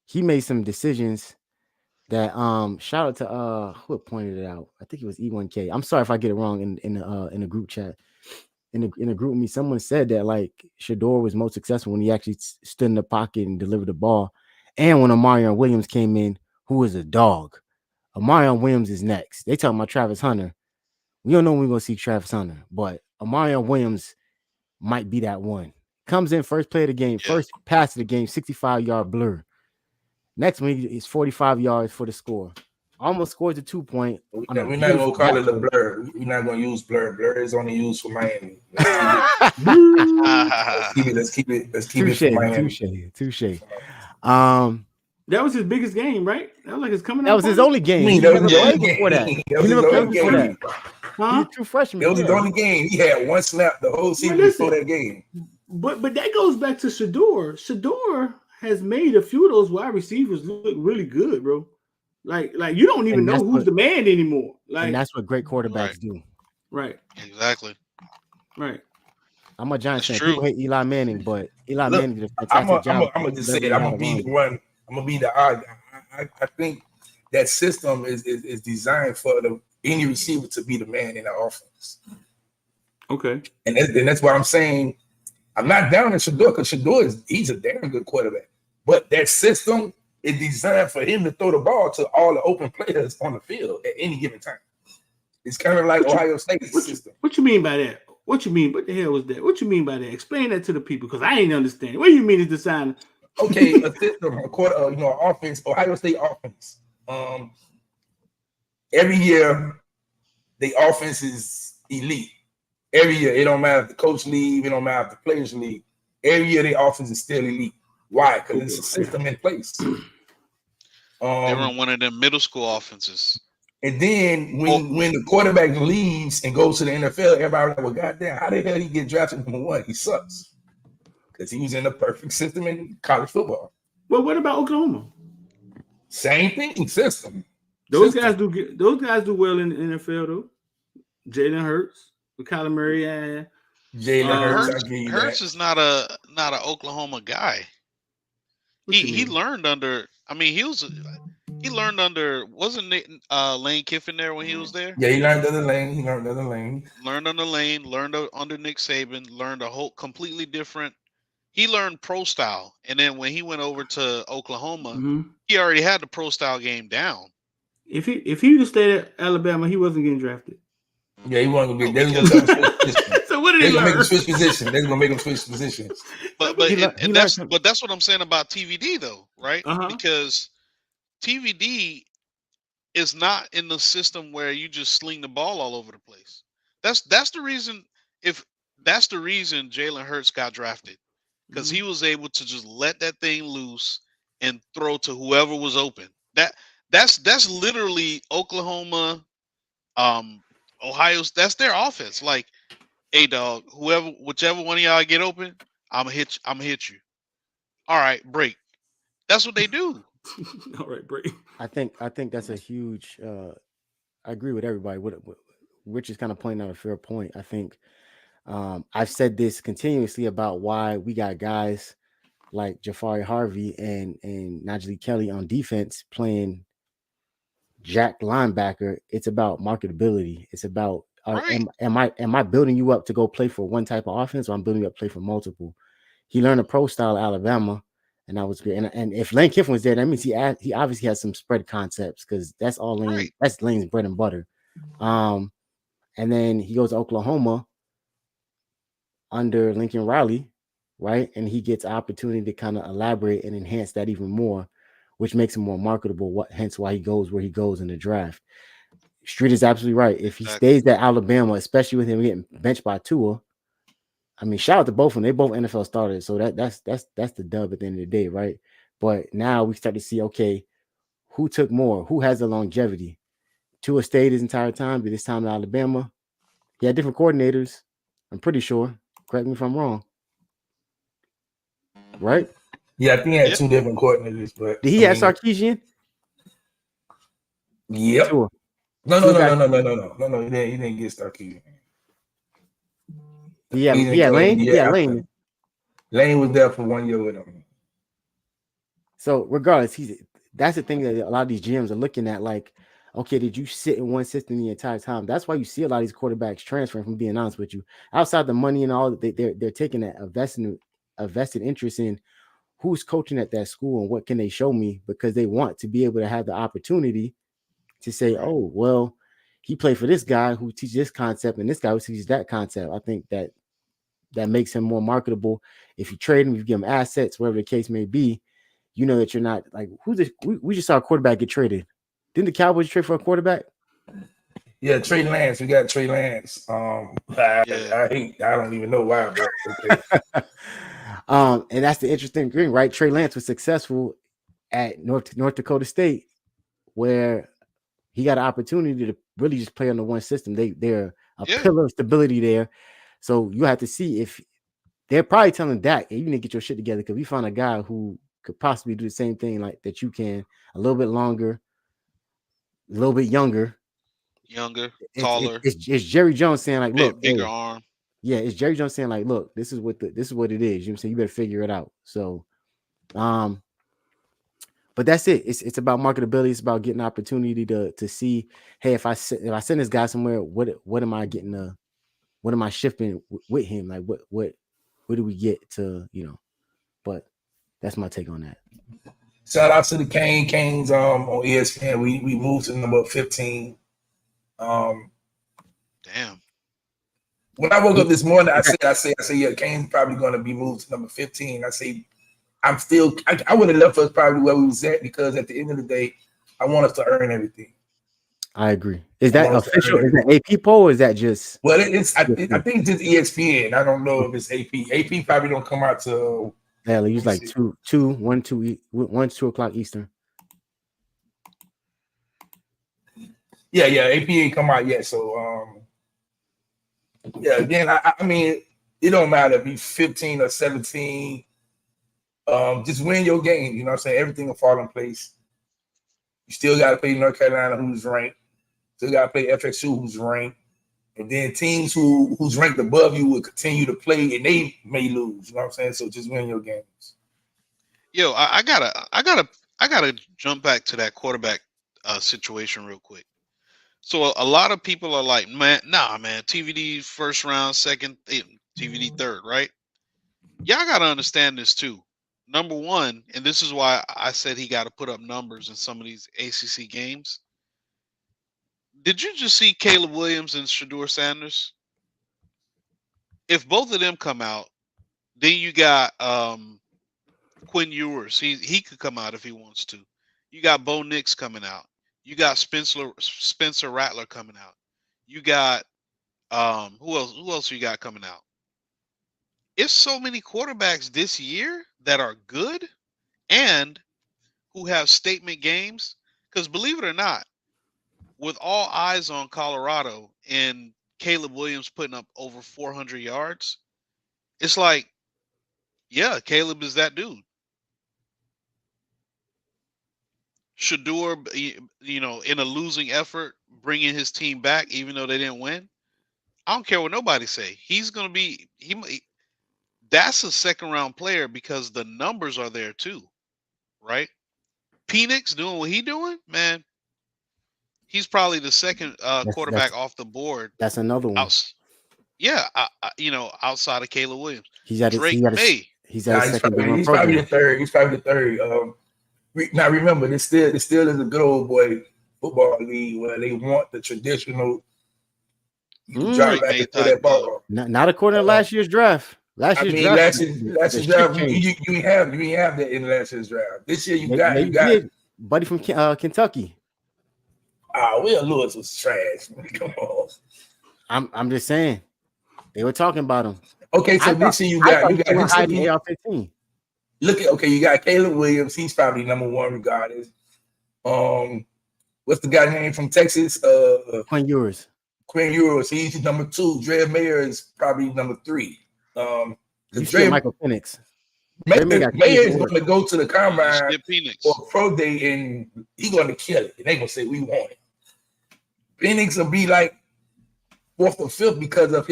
He made some decisions that shout out to who pointed it out. I think it was E1K. I'm sorry if I get it wrong in the group chat. In a group with me, someone said that like Shador was most successful when he actually stood in the pocket and delivered the ball. And when Amarion Williams came in, who was a dog. Amarion Williams is next. They talking about Travis Hunter. We don't know when we're going to see Travis Hunter, but Amarion Williams might be that one. Comes in first play of the game, first pass of the game, 65-yard blur. Next one is 45 yards for the score. Almost scores a 2-point. We're not going to call it a blur. We're not going to use blur. Blur is only used for Miami. Let's keep it for Miami. Touche. That was his biggest game, right? That was like his coming. That was his only game. He never played before that. He never played before that. He was a true freshman. It was his only game. He had 1 snap the whole season before that game. But that goes back to Shador. Shador has made a few of those wide receivers look really good, bro. Like you don't even And know who's the man anymore. and Like that's what great Right. quarterbacks do. right, Exactly. right. I'm a Giants That's fan. true. People hate Eli Manning, but Eli Look, Manning did a fantastic job. I'm gonna just say it. delivering I'm out gonna of be line. the one. I'm gonna be the odd guy. I think that system is designed for any receiver to be the man in the offense. Okay. And that's why I'm saying I'm not down at Shador because Shador he's a damn good quarterback. But that system is designed for him to throw the ball to all the open players on the field at any given time. It's kind of like Ohio State's system. What you mean by that? What you mean? What the hell was that? What you mean by that? Explain that to the people because I ain't understand. What do you mean is designed? Okay, a system, offense, Ohio State offense. Every year, the offense is elite. Every year, it don't matter if the coach leave, it don't matter if the players leave. Every year, the offense is still elite. Why? Because it's a system in place. They run one of them middle school offenses. And then when the quarterback leaves and goes to the NFL, everybody like, well, goddamn, how the hell he get drafted number one? He sucks. Because he was in the perfect system in college football. But what about Oklahoma? Same thing, system. Those guys do well in the NFL though. Jalen Hurts, with Kyler Murray, Jalen Hurts is not a Oklahoma guy. He learned under. I mean, he learned under. Wasn't Lane Kiffin there when he was there? Yeah, he learned under Lane. Learned under Lane. Learned under Nick Saban. Learned a whole completely different. He learned pro style, and then when he went over to Oklahoma, he already had the pro style game down. If he would have stayed at Alabama, he wasn't getting drafted. Yeah, he wasn't gonna get. They're gonna tell him switch positions. So what did They're he gonna learn? make him switch positions. They're gonna make him switch positions. But that's what I'm saying about TVD though, right? Because TVD is not in the system where you just sling the ball all over the place. That's the reason. If that's the reason Jalen Hurts got drafted, because he was able to just let that thing loose and throw to whoever was open. That's literally Oklahoma, Ohio. That's their offense. Like, hey dog, whichever one of y'all get open, I'm gonna hit you. All right, break. That's what they do. All right, break. I think that's a huge. I agree with everybody. What Rich is kind of pointing out a fair point. I think I've said this continuously about why we got guys like Jafari Harvey and Najee Kelly on defense playing jack linebacker. It's about marketability. It's about am I building you up to go play for one type of offense, or I'm building you up to play for multiple? He learned a pro style at Alabama, and that was good. And if Lane Kiffin was there, that means he obviously has some spread concepts because that's all Lane. Right. That's Lane's bread and butter. And then he goes to Oklahoma under Lincoln Riley, right? And he gets opportunity to kind of elaborate and enhance that even more, which makes him more marketable. Hence why he goes where he goes in the draft. Street is absolutely right. If he stays at Alabama, especially with him getting benched by Tua, I mean, shout out to both of them. They both NFL starters, so that's the dub at the end of the day, right? But now we start to see, okay, who took more? Who has the longevity? Tua stayed his entire time, but this time in Alabama, he had different coordinators. I'm pretty sure. Correct me if I'm wrong. Right? Yeah, I think he had two different coordinators, but did he have Sarkisian? Yep. Tua. No. He didn't get Sarkisian. Yeah, Lane. Yeah, Lane. Lane was there for 1 year with him. So regardless, that's the thing that a lot of these GMs are looking at. Like, okay, did you sit in one system the entire time? That's why you see a lot of these quarterbacks transferring. From being honest with you, outside the money and all, they're taking a vested interest in who's coaching at that school and what can they show me, because they want to be able to have the opportunity to say, oh, well, he played for this guy who teaches this concept and this guy who teaches that concept. I think that makes him more marketable. If you trade him, if you give him assets, whatever the case may be, you know that you're not like we just saw a quarterback get traded. Didn't the Cowboys trade for a quarterback? Yeah, Trey Lance. We got Trey Lance. I don't even know why, but okay. And that's the interesting thing, right? Trey Lance was successful at North Dakota State, where he got an opportunity to really just play on the one system. They're a pillar of stability there. So you have to see if they're probably telling Dak, hey, you need to get your shit together because we found a guy who could possibly do the same thing like that you can, a little bit longer, a little bit younger. Younger, It's taller, it's Jerry Jones saying like, look, bigger hey, arm. yeah, it's Jerry Jones saying like, look, this is what it is. You know what I'm saying? You better figure it out. So, but that's it. It's about marketability. It's about getting opportunity to see, hey, if I send this guy somewhere, what am I getting? What am I shipping with him? Like what do we get to, you know? But that's my take on that. Shout out to the Canes on ESPN. We moved to number 15. Damn. When I woke up this morning, I said, yeah, Kane's probably going to be moved to number 15. I say, I would have left us probably where we was at because at the end of the day, I want us to earn everything. I agree. Is that official? Is that AP poll or is that just? Well, I think it's just ESPN. I don't know if it's AP. AP probably don't come out till. Yeah, they use like 2 o'clock Eastern. Yeah, AP ain't come out yet. So, yeah, again, I mean, it don't matter if he's 15 or 17. Just win your game. You know what I'm saying? Everything will fall in place. You still got to play North Carolina, who's ranked. Still got to play FSU, who's ranked. And then teams who's ranked above you will continue to play, and they may lose. You know what I'm saying? So just win your games. Yo, I gotta jump back to that quarterback situation real quick. So a lot of people are like, man, TVD first round, second, TVD third, right? Y'all gotta understand this too. Number one, and this is why I said he got to put up numbers in some of these ACC games. Did you just see Caleb Williams and Shedeur Sanders? If both of them come out, then you got Quinn Ewers. He could come out if he wants to. You got Bo Nix coming out. You got Spencer Rattler coming out. You got who else you got coming out? It's so many quarterbacks this year that are good and who have statement games. Because believe it or not, with all eyes on Colorado and Caleb Williams putting up over 400 yards, it's like, yeah, Caleb is that dude. Shedeur, you know, in a losing effort, bringing his team back, even though they didn't win. I don't care what nobody say. He's going to be that's a second round player because the numbers are there too, right? Penix doing what he doing, man. He's probably the second quarterback off the board. That's another one. Outside of Caleb Williams. He's at Drake May. He's probably the third. He's probably the third. Now remember, this still is a good old boy football league where they want the traditional drop back and throw that ball. Not according to last year's draft. Last year's draft, you ain't have that in last year's draft. This year you got buddy from Kentucky. Will Lewis was trash. Come on. I'm just saying they were talking about him. Okay, so this year you got AR-15. You got Caleb Williams. He's probably number one regardless. What's the guy name from Texas? Quinn Ewers. He's number two. Dre Mayer is probably number three. Michael Penix. Mayer is going to go to the combine or pro day and he's going to kill it. And they're going to say we want it. Penix will be like fourth or fifth because of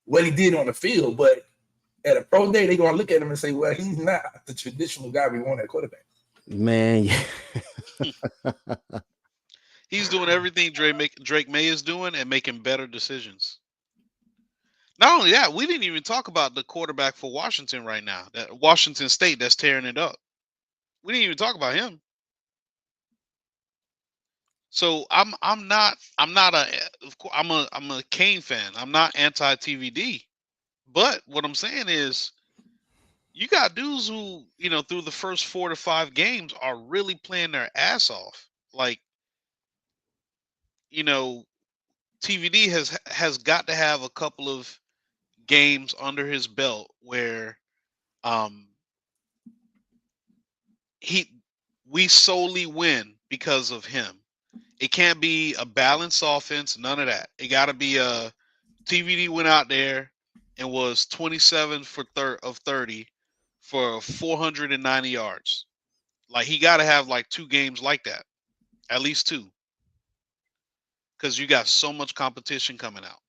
what he did on the field, but at a pro day, they're gonna look at him and say, "Well, he's not the traditional guy we want at quarterback." Man, he's doing everything Drake May is doing and making better decisions. Not only that, we didn't even talk about the quarterback for Washington right now. That Washington State that's tearing it up. We didn't even talk about him. So I'm a Kane fan. I'm not anti-TVD. But what I'm saying is you got dudes who, through the first 4 to 5 games are really playing their ass off. Like, TVD has got to have a couple of games under his belt where we solely win because of him. It can't be a balanced offense, none of that. It got to be a TVD went out there and was 27 of 30 for 490 yards. Like he got to have like 2 games like that, at least 2, because you got so much competition coming out.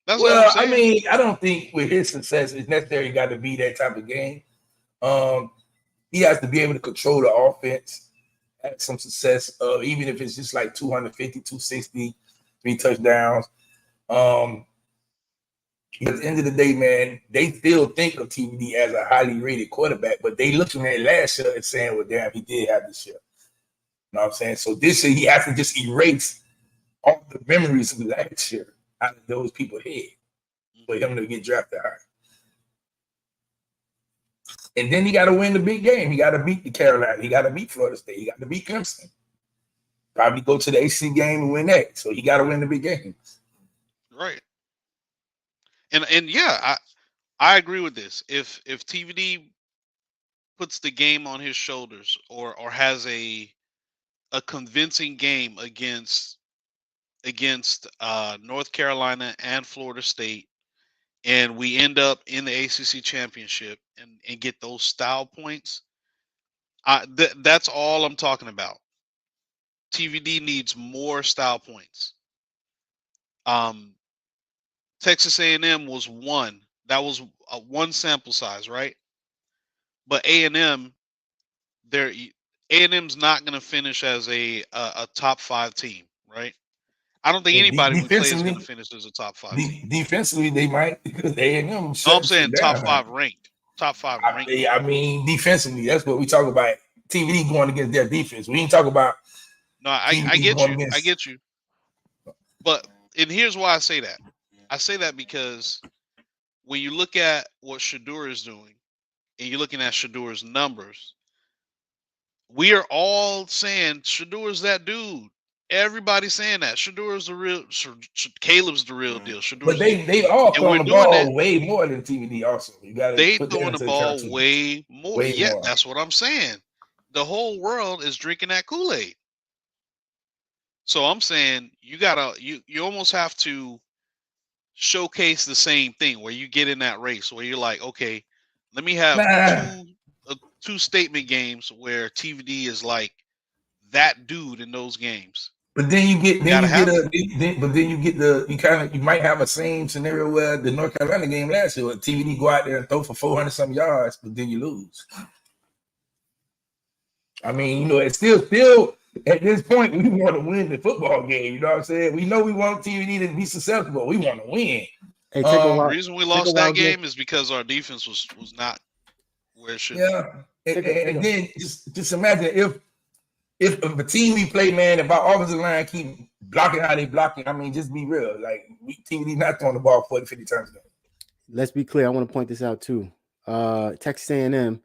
That's all I'm Well, I saying. mean, I don't think with his success it's necessarily got to be that type of game. He has to be able to control the offense, have some success, even if it's just like 250, 260, 3 touchdowns. At the end of the day, man, they still think of TVD as a highly rated quarterback, but they looking at last year and saying, well, damn, he did have this year. You know what I'm saying? So this year, he has to just erase all the memories of last year out of those people's head for him to get drafted high. And then he got to win the big game. He got to beat the Carolina. He got to beat Florida State. He got to beat Clemson. Probably go to the AC game and win that. So he got to win the big games. Right. And yeah, I agree with this. If TVD puts the game on his shoulders or has a convincing game against North Carolina and Florida State, and we end up in the ACC championship and get those style points, that's all I'm talking about. TVD needs more style points. Texas A&M was 1. That was a 1 sample size, right? But A&M, A&M's not going to finish as a top 5 team, right? I don't think anybody we play is going to finish as a top 5 team. Defensively, they might, because A&M No, I'm saying top 5 ranked. Top 5 ranked. I mean, defensively, that's what we talk about. TVD going against their defense. We ain't talk about. No, I get you. I get you. But and here's why I say that. I say that because when you look at what Shedeur is doing, and you're looking at Shedur's numbers, we are all saying Shedur's that dude. Everybody's saying that Shedur's the real. Caleb's the real deal. Shedur's but they all throwing the ball way more than TVD. Also, you got they throwing the ball way more. Yeah, that's what I'm saying. The whole world is drinking that Kool-Aid. So I'm saying you almost have to showcase the same thing where you get in that race where you're like, okay, let me have two statement games where TVD is like that dude in those games. But then you might have a same scenario where the North Carolina game last year, where TVD go out there and throw for 400 some yards, but then you lose. I mean, it's still at this point we want to win the football game. You know what I'm saying? We know we want TVD to be successful. We want to win. Hey, the reason we lost that game is because our defense was not where it should be. And then just imagine if a team we play, man, if our offensive line keep blocking how they blocking, I mean, just be real. Like, TVD not throwing the ball 40, 50 times a game. Let's be clear. I want to point this out, too. Texas A&M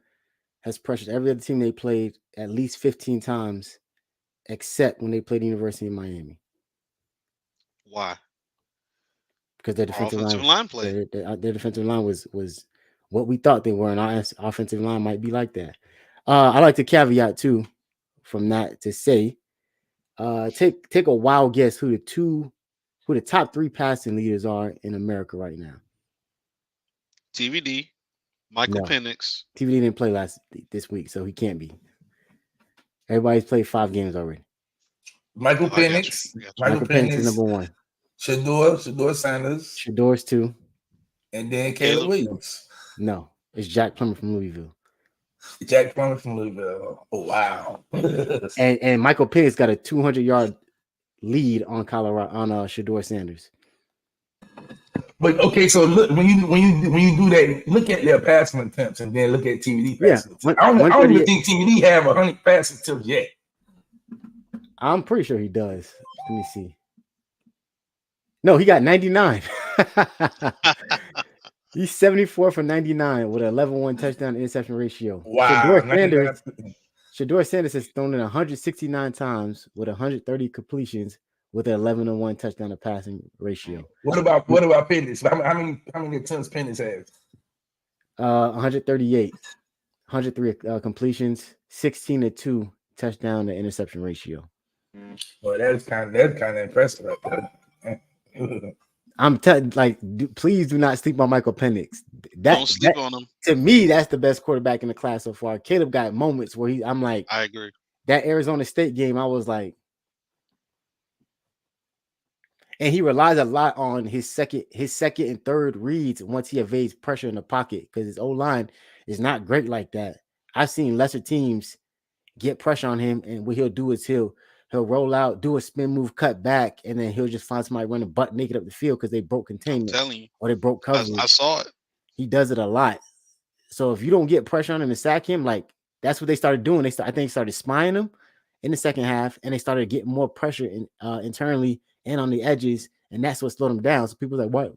has pressured every other team they played at least 15 times, except when they played the University of Miami. Why? Because their defensive line play. Their defensive line was what we thought they were, and our offensive line might be like that. I like to caveat, too, from that to say, take a wild guess who the top 3 passing leaders are in America right now. TVD, Michael Penix. TVD didn't play this week, so he can't be. Everybody's played 5 games already. Michael Penix. Michael Penix is number 1. Shedeur Sanders. Shedor's 2. And then Caleb Williams. No, it's Jack Plummer from Louisville. Jack Plummer from Louisville. Oh, wow. and Michael Penix got a 200-yard lead on Shedeur Sanders. But okay, so look, when you do that, look at their passing attempts and then look at TVD passing attempts. I don't even think TVD have 100 passing attempts yet. I'm pretty sure he does. Let me see. No, he got 99. He's 74 for 99 with an 11-1 touchdown interception ratio. Wow. Shedeur Sanders has thrown in 169 times with 130 completions with an 11-1 touchdown to passing ratio. What about Penix? How many attempts Penix has? 138, 103 completions, 16-2 touchdown to interception ratio. Well, that's kind of impressive right there. I'm telling, like, please do not sleep on Michael Penix. Don't sleep on him. To me, that's the best quarterback in the class so far. Caleb got moments where I'm like, I agree. that Arizona State game, I was like, and he relies a lot on his second and third reads once he evades pressure in the pocket because his O-line is not great like that. I've seen lesser teams get pressure on him, and what he'll do is he'll roll out, do a spin move, cut back, and then he'll just find somebody running butt naked up the field because they broke I'm containment telling you, or they broke coverage. I saw it. He does it a lot. So if you don't get pressure on him and sack him, like that's what they started doing. I think they started spying him in the second half, and they started getting more pressure internally and on the edges, and that's what slowed him down. So people were like,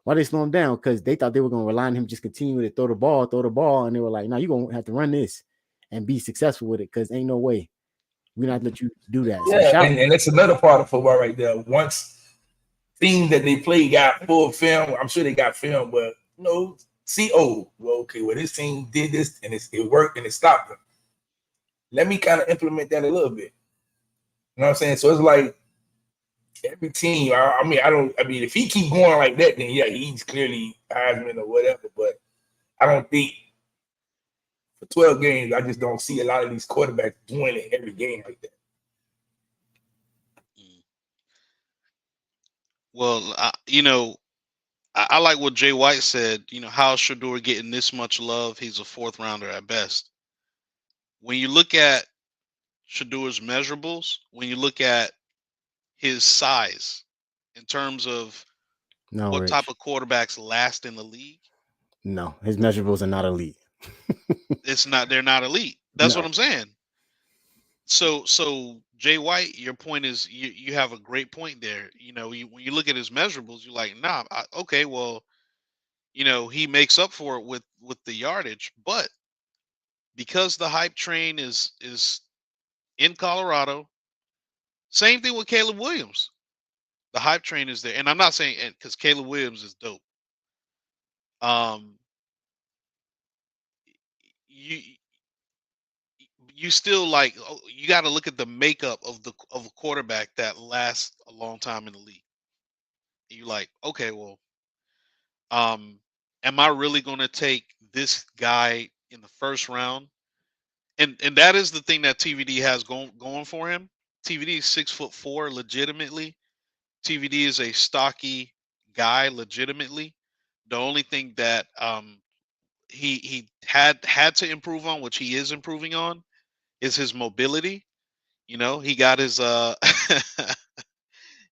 why they slow him down? Because they thought they were going to rely on him just continue to throw the ball, and they were like, no, you're going to have to run this and be successful with it because ain't no way we're not let you do that. Yeah, So and that's another part of football right there. Once teams that they play got full film, I'm sure they got film, but well, okay, well, this team did this and it worked and it stopped them. Let me kind of implement that a little bit. You know what I'm saying? So it's like every team. I mean, if he keep going like that, then yeah, he's clearly Heisman or whatever. But I don't think for 12 games, I just don't see a lot of these quarterbacks doing it every game like that. Well, I like what Jay White said. How's Shador getting this much love? He's a fourth rounder at best. When you look at Shador's measurables, when you look at his size in terms of what Rich. type of quarterbacks last in the league, no, his measurables are not elite. they're not elite. That's what I'm saying. So Jay White, your point is you have a great point there. When you look at his measurables, you're like, nah, okay, well, he makes up for it with the yardage, but because the hype train is in Colorado, same thing with Caleb Williams. The hype train is there, and I'm not saying because Caleb Williams is dope. You still you got to look at the makeup of a quarterback that lasts a long time in the league. You like, okay, well, am I really going to take this guy in the first round? And that is the thing that TVD has going for him. TVD is 6'4", legitimately. TVD is a stocky guy, legitimately. The only thing that he had to improve on, which he is improving on, is his mobility. He got his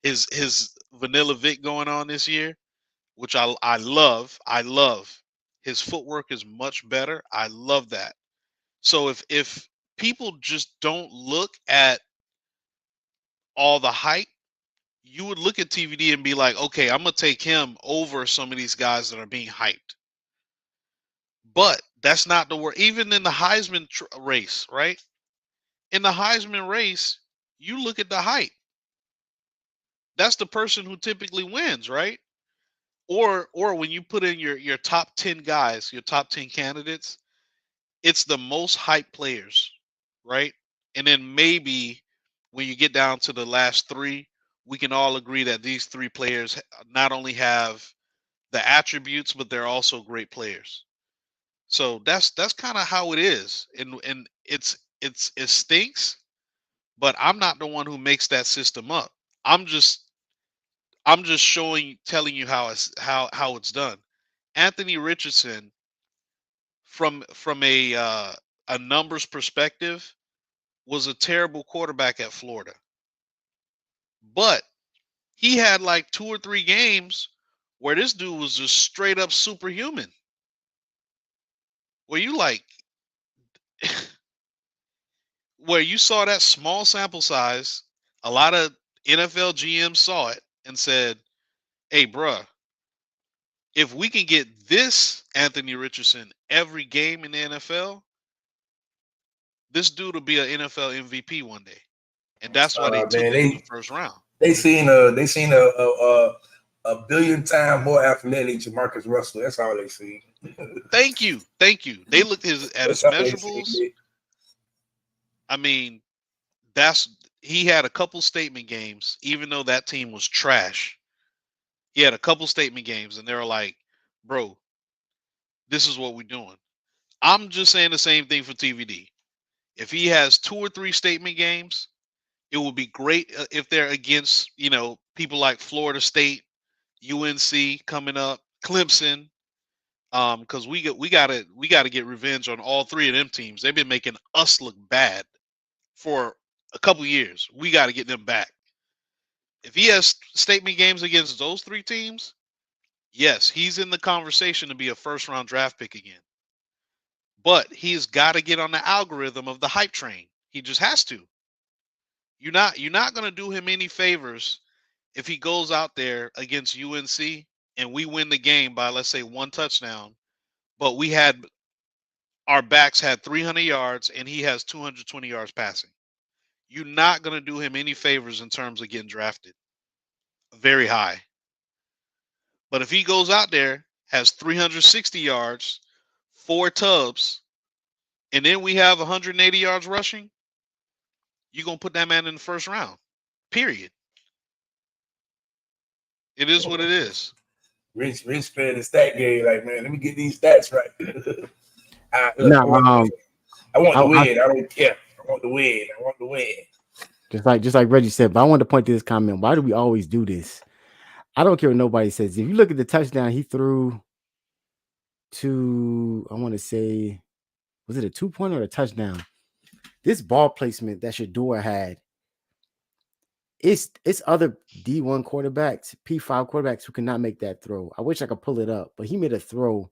his Vanilla Vic going on this year, which I love. I love his footwork is much better. I love that. So if people just don't look at all the hype, you would look at TVD and be like, okay, I'm gonna take him over some of these guys that are being hyped. But that's not the word. Even in the Heisman race, right? In the Heisman race, you look at the hype. That's the person who typically wins, right? Or when you put in your top 10 guys, your top 10 candidates, it's the most hyped players, right? And then maybe when you get down to the last three, we can all agree that these three players not only have the attributes, but they're also great players. So that's kind of how it is, and it stinks, but I'm not the one who makes that system up. I'm just telling you how it's done. Anthony Richardson, from a numbers perspective, was a terrible quarterback at Florida, but he had like 2 or 3 games where this dude was just straight up superhuman. Where you like, where you saw that small sample size, a lot of NFL GMs saw it and said, "Hey, bruh, if we can get this Anthony Richardson every game in the NFL, this dude will be an NFL MVP one day." And that's why they took him in the first round. They seen a billion times more athletic Jamarcus Russell. That's all they see. Thank you. They looked at his measurables. I mean, he had a couple statement games, even though that team was trash. He had a couple statement games, and they were like, "Bro, this is what we're doing." I'm just saying the same thing for TVD. If he has 2 or 3 statement games, it would be great if they're against, people like Florida State, UNC coming up, Clemson, because we gotta get revenge on all 3 of them teams. They've been making us look bad for a couple years. We got to get them back. If he has statement games against those 3 teams, yes, he's in the conversation to be a first round draft pick again. But he's got to get on the algorithm of the hype train. He just has to. You're not going to do him any favors if he goes out there against UNC and we win the game by, let's say, 1 touchdown, but our backs had 300 yards and he has 220 yards passing. You're not going to do him any favors in terms of getting drafted very high. But if he goes out there, has 360 yards, 4 tubs, and then we have 180 yards rushing, you're going to put that man in the first round. Period. It is what it is. Rich playing the stat game. Like, man, let me get these stats right. I want to win. I don't care. I want to win. Just like Reggie said, but I wanted to point to this comment. Why do we always do this? I don't care what nobody says. If you look at the touchdown he threw to, I want to say, was it a 2-pointer or a touchdown? This ball placement that Shador had, it's other D1 quarterbacks, P5 quarterbacks who cannot make that throw. I wish I could pull it up, but he made a throw.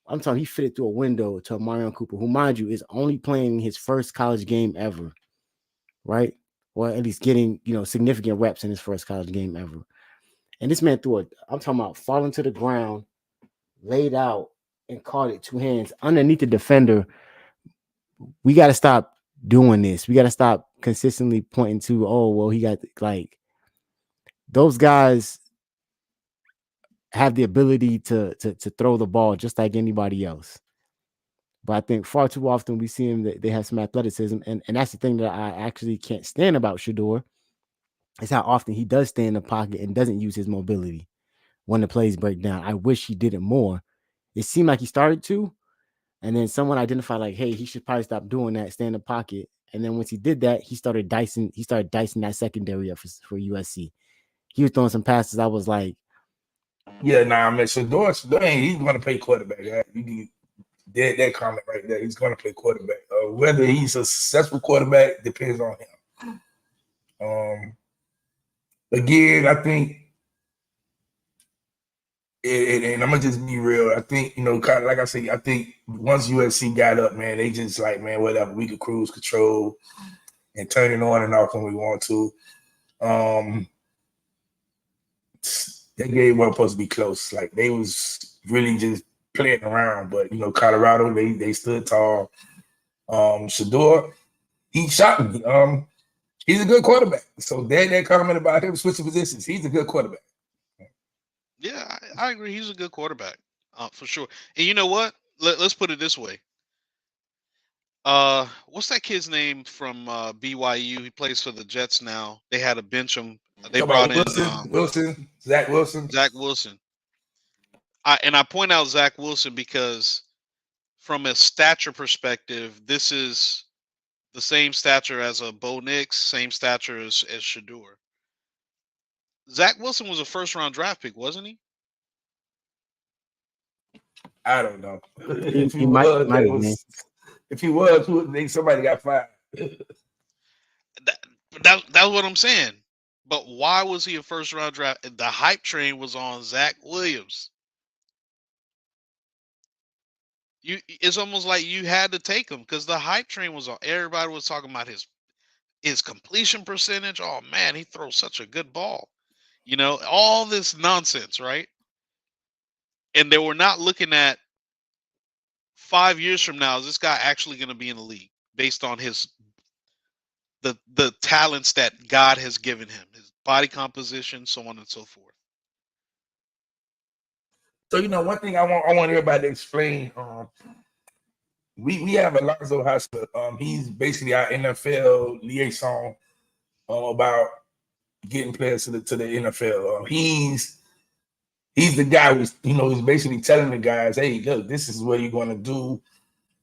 I'm talking, he fitted through a window to Marion Cooper, who, mind you, is only playing his first college game ever, right? Or at least getting, significant reps in his first college game ever. And this man threw I'm talking about falling to the ground, laid out, and caught it 2 hands underneath the defender. We got to stop doing this. We got to stop consistently pointing to, oh, well, he got, like, those guys have the ability to throw the ball just like anybody else. But I think far too often we see them that they have some athleticism. And that's the thing that I actually can't stand about Shador, is how often he does stay in the pocket and doesn't use his mobility when the plays break down. I wish he did it more. It seemed like he started to, and then someone identified like, hey, he should probably stop doing that, stay in the pocket. And then once he did that, he started dicing that secondary up for USC. He was throwing some passes. I was like, yeah, man, Shador, he's going to play quarterback. Right? You can that comment right there. He's going to play quarterback. Whether he's a successful quarterback depends on him. Again, I think, and I'm gonna just be real. I think, kind of like I say, I think once USC got up, man, they just like, man, whatever, we could cruise control and turn it on and off when we want to. That game wasn't supposed to be close. Like, they was really just playing around. But Colorado, they stood tall. Shador, he shot me. He's a good quarterback. So that comment about him switching positions, he's a good quarterback. Yeah, I agree. He's a good quarterback, for sure. And you know what? Let's put it this way. What's that kid's name from BYU? He plays for the Jets now. They had to bench him. They brought in Zach Wilson. Zach Wilson. I point out Zach Wilson because from a stature perspective, this is the same stature as a Bo Nix, same stature as Shador. Zach Wilson was a first-round draft pick, wasn't he? I don't know. If he was, somebody got fired. That's what I'm saying. But why was he a first-round draft? The hype train was on Zach Williams. It's almost like you had to take him because the hype train was on. Everybody was talking about his completion percentage. Oh man, he throws such a good ball. All this nonsense, right? And they were not looking at 5 years from now, is this guy actually going to be in the league based on the talents that God has given him, his body composition, so on and so forth. So, one thing I want everybody to explain, we have Alonzo Hustler. He's basically our NFL liaison about getting players to the NFL. He's he's the guy who's he's basically telling the guys, hey, look, this is what you're gonna do,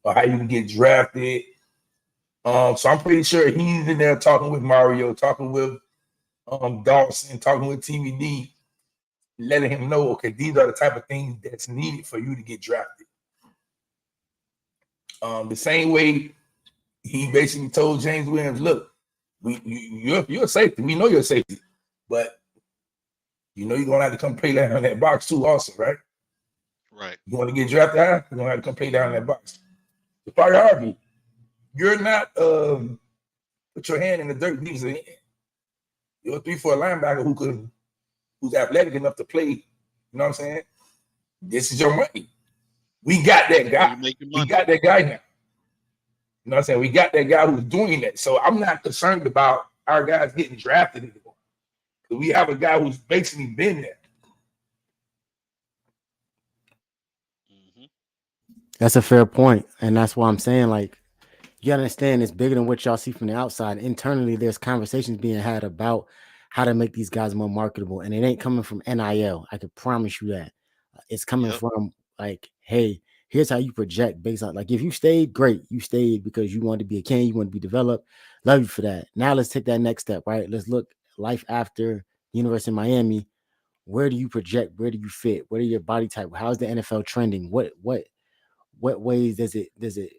or how you can get drafted. So I'm pretty sure he's in there talking with Mario, talking with Dawson, talking with TVD, letting him know, okay, these are the type of things that's needed for you to get drafted. The same way he basically told James Williams, look, you're a safety. We know you're a safety, but you're gonna have to come play down in that box too, also, right? Right. You want to get drafted high, you're gonna have to come play down in that box. So Parker Harvey, you're not put your hand in the dirt deep in. You're a 3-4 linebacker who's athletic enough to play. You know what I'm saying? This is your money. We got that guy. We got that guy now. You know what I'm saying? We got that guy who's doing that. So I'm not concerned about our guys getting drafted anymore. We have a guy who's basically been there. That's a fair point. And that's why I'm saying, like, you understand it's bigger than what y'all see from the outside. Internally, there's conversations being had about how to make these guys more marketable. And it ain't coming from NIL. I can promise you that. It's coming from, like, hey, here's how you project based on, like, if you stayed, great. You stayed because you wanted to be a king, you want to be developed. Love you for that. Now let's take that next step, right? Let's look life after University of Miami. Where do you project? Where do you fit? What are your body type? How's the NFL trending? What ways does it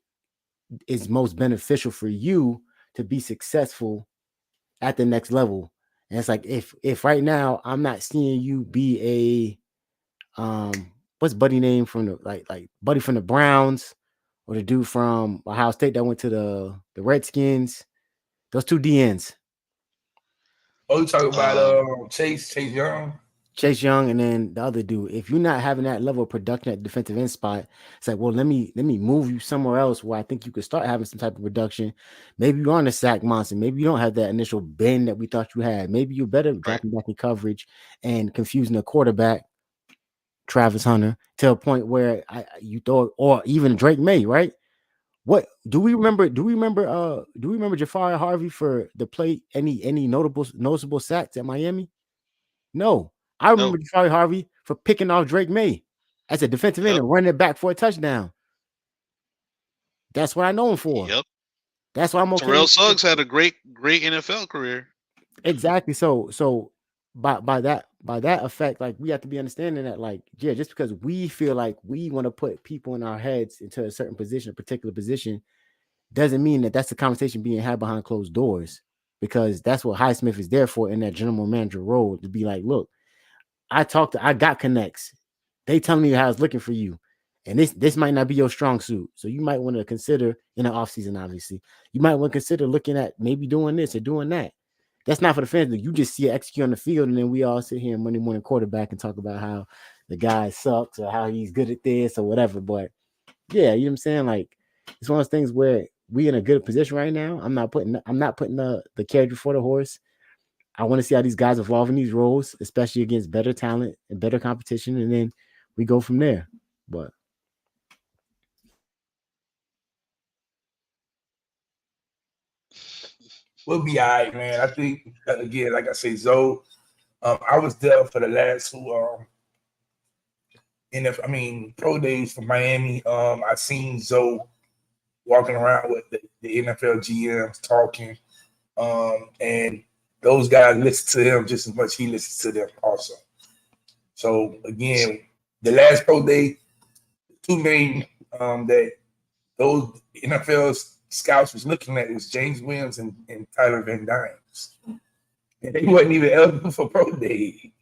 is most beneficial for you to be successful at the next level? And it's like, if right now I'm not seeing you be a what's Buddy name from the like Buddy from the Browns, or the dude from Ohio State that went to the Redskins, those two DNs. Oh, you talking about Chase Young? Chase Young, and then the other dude. If you're not having that level of production at defensive end spot, it's like, well, let me move you somewhere else where I think you could start having some type of production. Maybe you aren't a sack monster. Maybe you don't have that initial bend that we thought you had. Maybe you're better dropping back in coverage and confusing the quarterback, Travis Hunter, to a point where you throw, or even Drake May, right? What do we remember? Do we remember Jafari Harvey for the play any noticeable sacks at Miami? No. I remember Jafari Harvey for picking off Drake May as a defensive end and running it back for a touchdown. That's what I know him for. Yep. That's why I'm okay. Terrell Suggs had a great NFL career. Exactly. So by that effect, like, we have to be understanding that, like, yeah, just because we feel like we want to put people in our heads into a certain position, a particular position, doesn't mean that that's the conversation being had behind closed doors, because that's what Highsmith is there for in that general manager role, to be like, look, I got connects. They telling me how it's looking for you. And this might not be your strong suit. So you might want to consider, in the offseason, obviously, you might want to consider looking at maybe doing this or doing that. That's not for the fans. You just see it execute on the field, and then we all sit here Monday morning quarterback and talk about how the guy sucks or how he's good at this or whatever. But yeah, you know what I'm saying? Like, it's one of those things where we in a good position right now. I'm not putting the carriage before the horse. I want to see how these guys evolve in these roles, especially against better talent and better competition, and then we go from there. But we'll be all right, man. I think, again, like I say, Zoe, I was there for the last two pro days for Miami. I seen Zoe walking around with the NFL GMs talking, and those guys listen to him just as much he listens to them also. So again, the last pro day, two main that those NFL scouts was looking at was James Williams and Tyler Van Dynes. And they wasn't even eligible for pro day.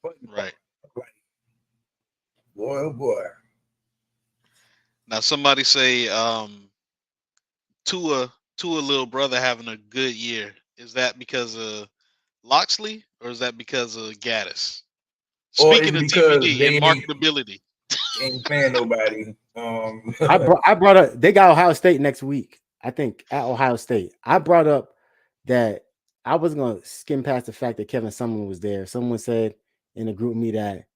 Right. Like, boy, oh boy. Now somebody say Tua little brother having a good year. Is that because of Loxley, or is that because of Gaddis? Speaking of TBD and marketability. Ain't playing nobody. I brought up, they got Ohio State next week, I think, at Ohio State. I brought up that I was going to skim past the fact that Kevin Sumlin was there. Someone said in the group me that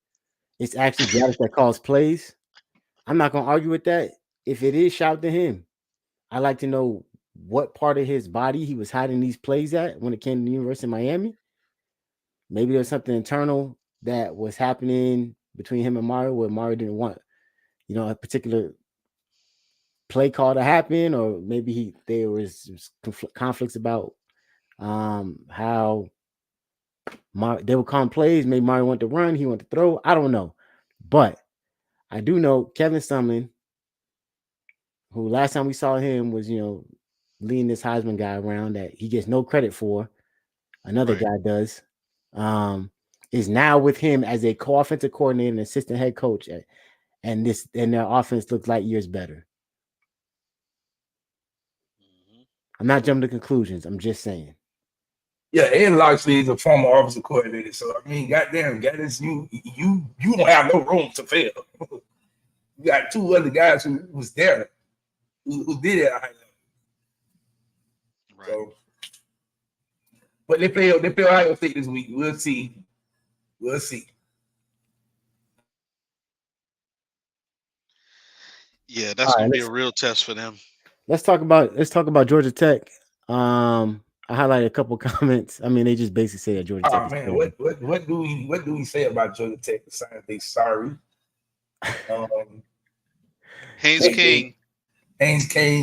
it's actually Gaddis that calls plays. I'm not going to argue with that. If it is, shout to him. I'd like to know what part of his body he was hiding these plays at when it came to the University of Miami. Maybe there's something internal that was happening between him and Mario, where Mario didn't want, a particular play call to happen, or maybe there was conflicts about how they were calling plays. Maybe Mario wanted to run, he wanted to throw. I don't know, but I do know Kevin Sumlin, who last time we saw him was leading this Heisman guy around that he gets no credit for. Another guy does. Is now with him as a co-offensive coordinator and assistant head coach, and their offense looks like years better. I'm not jumping to conclusions. I'm just saying. Yeah, and Loxley is a former offensive coordinator, so I mean, goddamn, guys, you don't have no room to fail. You got two other guys who was there, who did it at a high level. Right. So, but they play Ohio State this week. We'll see. Yeah, that's gonna be a real test for them. Let's talk about Georgia Tech. I highlighted a couple comments. I mean, they just basically say that Georgia Tech. Oh man, what do we say about Georgia Tech? They sorry. Haynes King,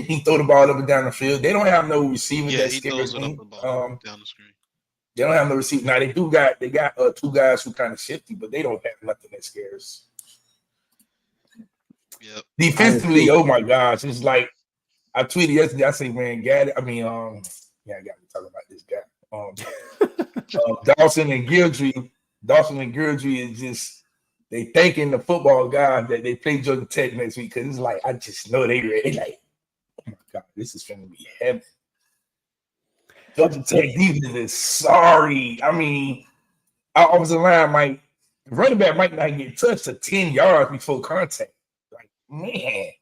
he throw the ball up and down the field. They don't have no receiver. Yeah, he throws it up the ball down the screen. They don't have no receiver. Now they got two guys who kind of shifty, but they don't have nothing that scares. Yep. Defensively, oh my gosh, it's like I tweeted yesterday. I say, man, I got to talk about this guy. Dawson and Guidry is just they thanking the football guy that they play Georgia Tech next week, because it's like I just know they ready. Like, oh my god, this is gonna be heavy. Georgia Tech defense is sorry. I mean, our offensive line running back might not get touched to 10 yards before contact. Like, man.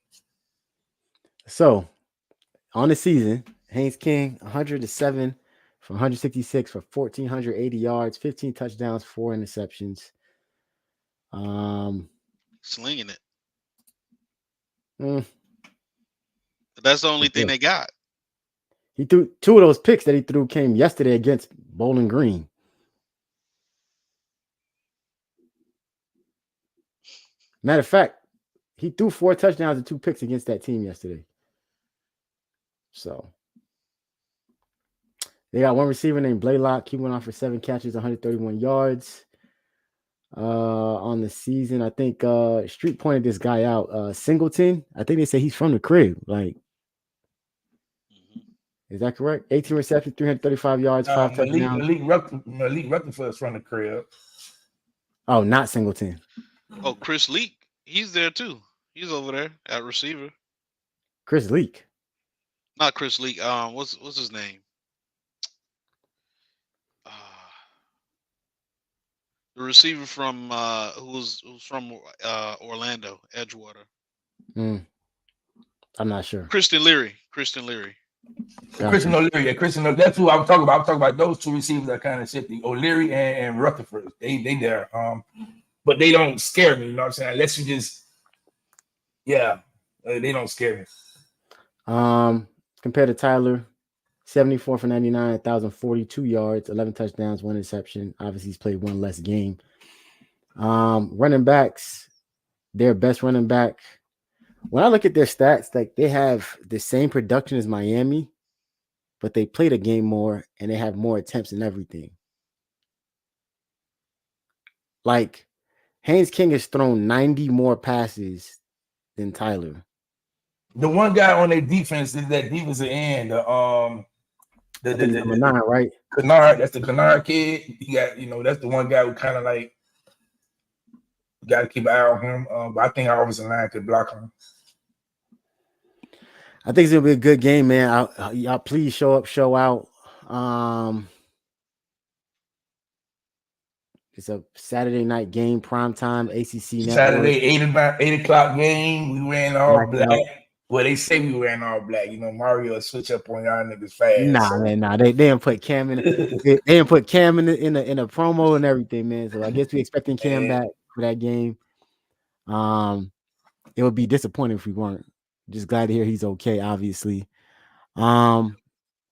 So on the season, Haynes King 107 from 166 for 1,480 yards, 15 touchdowns, 4 interceptions. Slinging it. But that's the only thing they got. He threw 2 of those picks that he threw came yesterday against Bowling Green. Matter of fact, he threw 4 touchdowns and 2 picks against that team yesterday. So they got one receiver named Blaylock. He went off for 7 catches, 131 yards. On the season, I think Street pointed this guy out. Singleton. I think they say he's from the crib. Like, is that correct? 18 receptions, 335 yards, 5 touchdowns. Malik Rutherford's from the crib. Oh, not Singleton. Oh, Chris Leak. He's there too. He's over there at receiver. Chris Leak. Not Chris Leak. What's his name? The receiver from who's from Orlando, Edgewater. I'm not sure. Christian Leary. Christian O'Leary. That's who I'm talking about. I'm talking about those 2 receivers that kind of shifty. O'Leary and Rutherford. They there. But they don't scare me. You know what I'm saying? Unless you just, they don't scare me. Compared to Tyler, 74 for 99, 1,042 yards, 11 touchdowns, 1 interception. Obviously, he's played 1 less game. Running backs, their best running back. When I look at their stats, like they have the same production as Miami, but they played a game more and they have more attempts and everything. Like Haynes King has thrown 90 more passes than Tyler. The one guy on their defense is that defensive end. Number 9, right? Kennard, that's the Kennard kid. He got, that's the one guy who kind of like got to keep an eye on him. But I think our offensive line could block him. I think it's gonna be a good game, man. Y'all please show up, show out. It's a Saturday night game, primetime, ACC network. Saturday, 8 o'clock game. We ran all black. Well, they say we ran all black. Mario will switch up on y'all niggas fast. Nah. They didn't put Cam in. They didn't put Cam in a promo and everything, man. So I guess we expecting Cam back for that game. It would be disappointing if we weren't. Just glad to hear he's okay, obviously.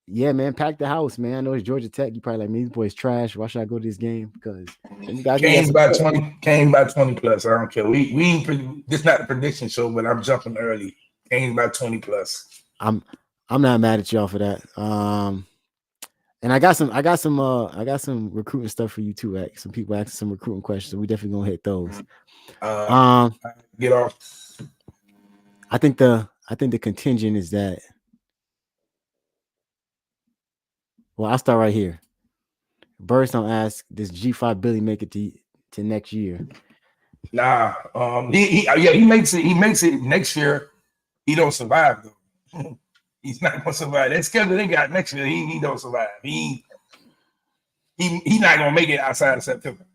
Yeah, man, pack the house, man. I know it's Georgia Tech. You probably like, me, these boys trash. Why should I go to this game? Because you guys Canes by 20. Canes by 20 plus. I don't care. We ain't this not the prediction show, but I'm jumping early. Canes by 20 plus. I'm not mad at y'all for that. And I got some recruiting stuff for you too, X. Some people asking some recruiting questions, so we definitely gonna hit those. Get off. I think the contingent is that. Well, I'll start right here. Birds don't ask, does G5 Billy make it to next year? Nah. He makes it. He makes it next year. He don't survive though. He's not gonna survive. That schedule they got next year, he don't survive. He not gonna make it outside of September.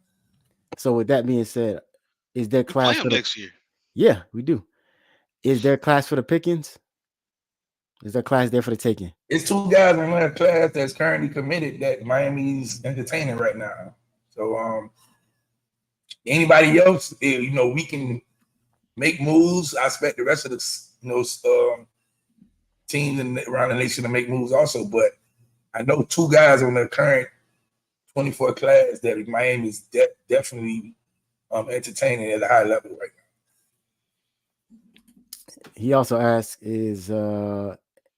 So with that being said, is there class for next year? Yeah, we do. Is there class for the pickings? Is there class there for the taking? It's 2 guys in that class that's currently committed that Miami's entertaining right now. So anybody else, we can make moves. I expect the rest of the teams around the nation to make moves also. But I know 2 guys on the current 24 class that Miami is definitely entertaining at a high level right now. He also asks, is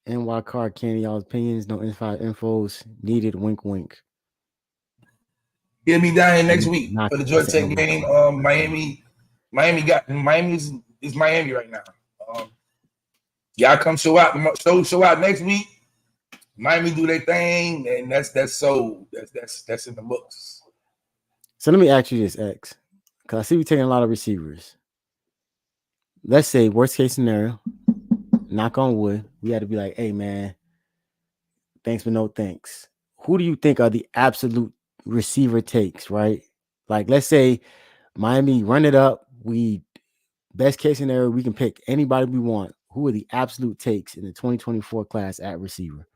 NY Card Candy, y'all's opinions, no inside infos needed, wink wink. He'll be down here next week for the Georgia Tech game. Miami is Miami right now. Y'all come show out next week. Miami do their thing, and that's sold. That's in the books. So let me ask you this, X, because I see we taking a lot of receivers. Let's say worst case scenario, knock on wood, we had to be like, hey man, thanks but no thanks. Who do you think are the absolute receiver takes, right? Like, let's say Miami run it up. We best case scenario, we can pick anybody we want. Who are the absolute takes in the 2024 class at receiver?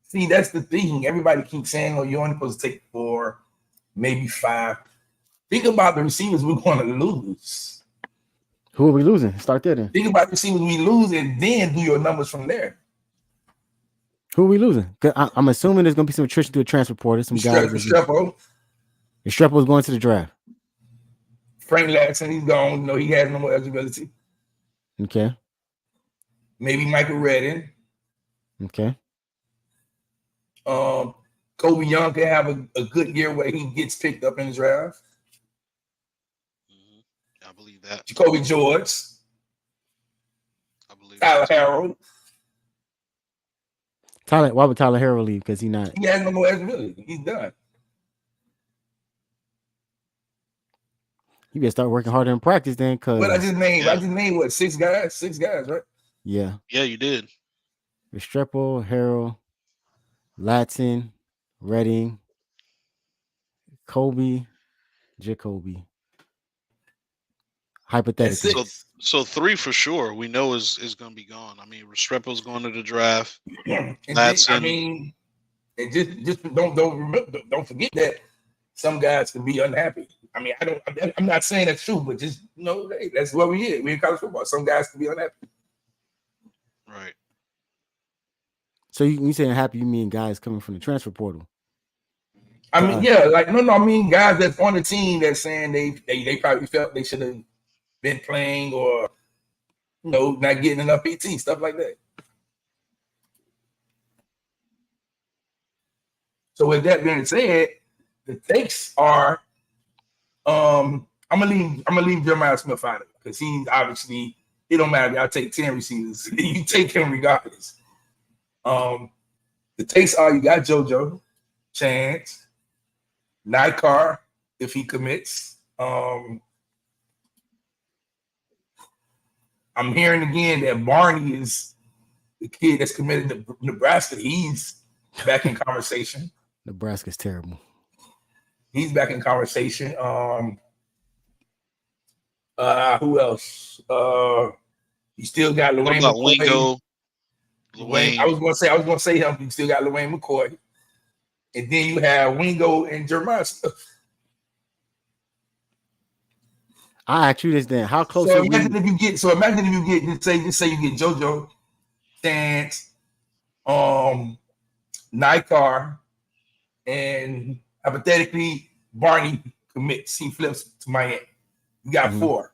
See, that's the thing. Everybody keeps saying, "Oh, you're only supposed to take 4, maybe 5." Think about the receivers we're going to lose. Who are we losing? Start there then. Think about the receivers we lose, and then do your numbers from there. Who are we losing? I'm assuming there's going to be some attrition to the transfer portal. Some guys. Restrepo. Restrepo's going to the draft. Frank Latson, he's gone. No, he has no more eligibility. Okay. Maybe Michael Redden. Okay. Kobe Young can have a good year where he gets picked up in the draft. I believe that. Jacoby George. I believe Tyler Harrell. Why would Tyler Harrell leave? Because he has no more eligibility. He's done. You better start working harder in practice then. But I just named what, 6 guys? 6 guys, right? Yeah. Yeah, you did. Restrepo, Harrell, Latson, Redding, Kobe, Jacoby. Hypothetically. So 3 for sure. We know is going to be gone. I mean, Restrepo's going to the draft. Latson. Just don't forget that some guys can be unhappy. I mean, I'm not saying that's true, but just hey, that's what we is. We in college football. Some guys can be unhappy. Right. So you saying happy? You mean guys coming from the transfer portal? I mean, yeah, like no. I mean, guys that's on the team that's saying they probably felt they should have been playing or not getting enough PT, stuff like that. So with that being said, the takes are, I'm gonna leave Jeremiah Smith out of it because he's obviously, it don't matter. Y'all take 10 receivers, you take him regardless. The takes are, you got JoJo, Chance, Nikar if he commits. I'm hearing again that Barney is the kid that's committed to Nebraska. He's back in conversation. Nebraska's terrible. He's back in conversation. Who else? You still got Lewayne McCoy. Lewayne. I was gonna say him. You still got Lewayne McCoy, and then you have Wingo and Jeremiah. I ask you this then: how close So are imagine we? if you get. Just say you get JoJo, Chance, Nikar, and hypothetically Barney commits. He flips to Miami. You got 4.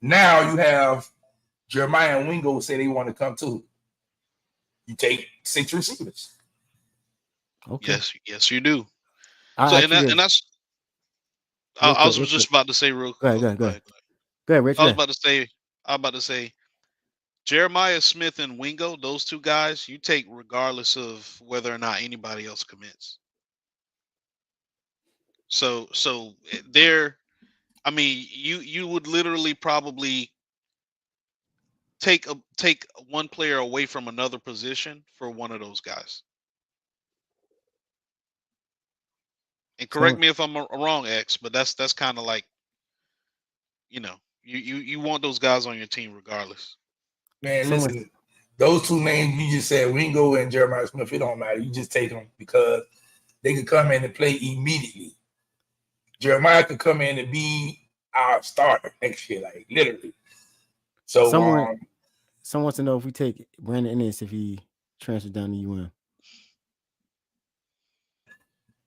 Now you have Jeremiah and Wingo say they want to come too. You take 6 receivers. Okay. Yes, you do. So I ask you and this that's real I quick. was Real quick. just about to say real. Go ahead. Oh, Go ahead. Go go ahead. ahead. Go ahead, Rich. I Go was ahead. about to say Jeremiah Smith and Wingo, those 2 guys, you take regardless of whether or not anybody else commits. So they're, I mean, you would literally probably take one player away from another position for one of those guys. And correct So me if I'm wrong, X, but that's kind of like, you want those guys on your team regardless. Man, someone listen, those 2 names you just said, Wingo and Jeremiah Smith, it don't matter. You just take them because they could come in and play immediately. Jeremiah could come in and be our starter next year, like literally. So someone wants to know if we take Brandon Ennis if he transfers down to UM.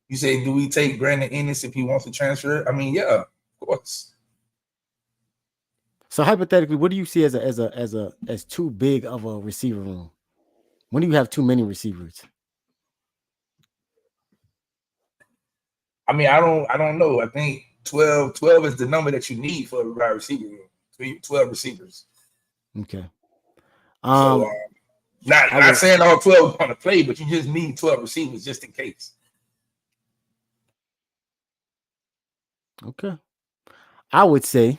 you say, do we take Brandon Ennis if he wants to transfer? I mean, yeah, of course. So hypothetically, what do you see as too big of a receiver room? When do you have too many receivers? I mean, I don't know. I think 12 is the number that you need for a wide receiver room. 12 receivers. Okay. So not saying all 12 want to play, but you just need 12 receivers just in case. Okay. I would say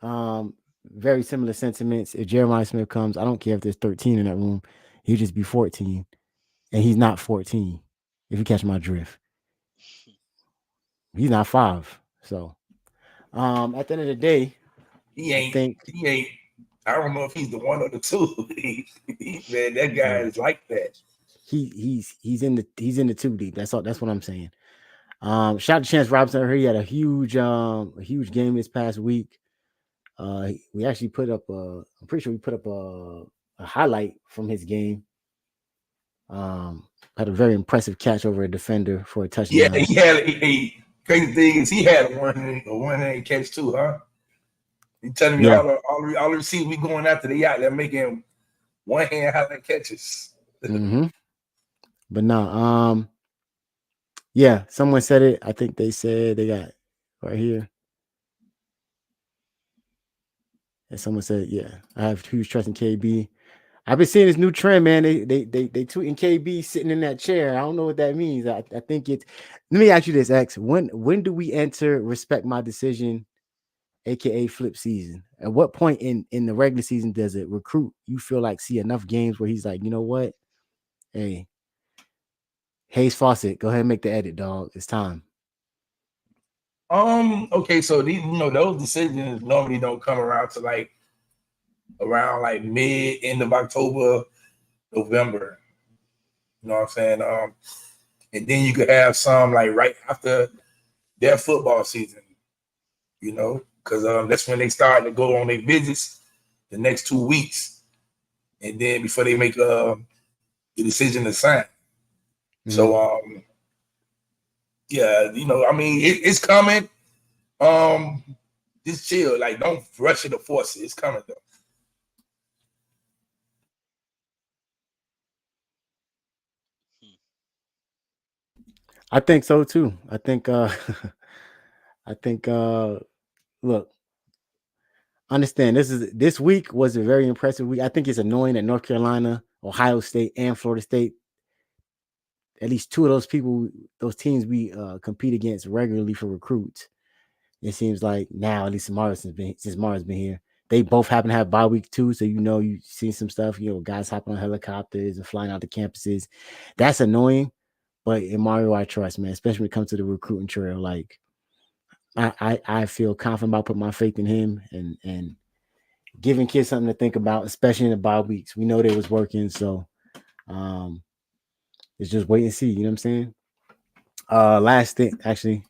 very similar sentiments. If Jeremiah Smith comes, I don't care if there's 13 in that room, he'll just be 14. And he's not 14, if you catch my drift. He's not 5. So at the end of the day, He I think ain't. I don't know if he's the 1 or the 2. Man, that guy is like that. he's in the 2 deep. That's all. That's what I'm saying. Shout out to Chance Robinson. I heard he had a huge game this past week. We actually put up I'm pretty sure we put up a highlight from his game. Had a very impressive catch over a defender for a touchdown. Yeah, he had a crazy thing is he had a one-hand catch too, huh? You telling me all the receivers we going after they out there making one-hand highlight catches. Mm-hmm. But no, yeah, someone said it. I think they said they got right here. And someone said, yeah, I have huge trust in KB. I've been seeing this new trend, man. They tweeting KB sitting in that chair. I don't know what that means. I think it's. Let me ask you this, X. When do we enter respect my decision, aka flip season? At what point in the regular season does it recruit you feel like see enough games where he's like, you know what? Hey, Hayes Fawcett, go ahead and make the edit, dog. It's time. Okay, so these those decisions normally don't come around to around mid end of October, November. You know what I'm saying? And then you could have some right after their football season, because that's when they start to go on their visits the next 2 weeks, and then before they make the decision to sign. Mm-hmm. So yeah, I mean it's coming. Just chill, don't rush it or force it. It's coming though. I think so too. I think look, understand this week was a very impressive week. I think it's annoying that North Carolina, Ohio State, and Florida State, at least 2 of those teams we compete against regularly for recruits. It seems like now, at least since Mara's been here, they both happen to have bye week too. So you've seen some stuff, guys hopping on helicopters and flying out to campuses. That's annoying. But in Mario, I trust, man, especially when it comes to the recruiting trail. Like I feel confident about putting my faith in him and giving kids something to think about, especially in the bye weeks. We know they was working, so it's just wait and see. You know what I'm saying? Last thing, actually,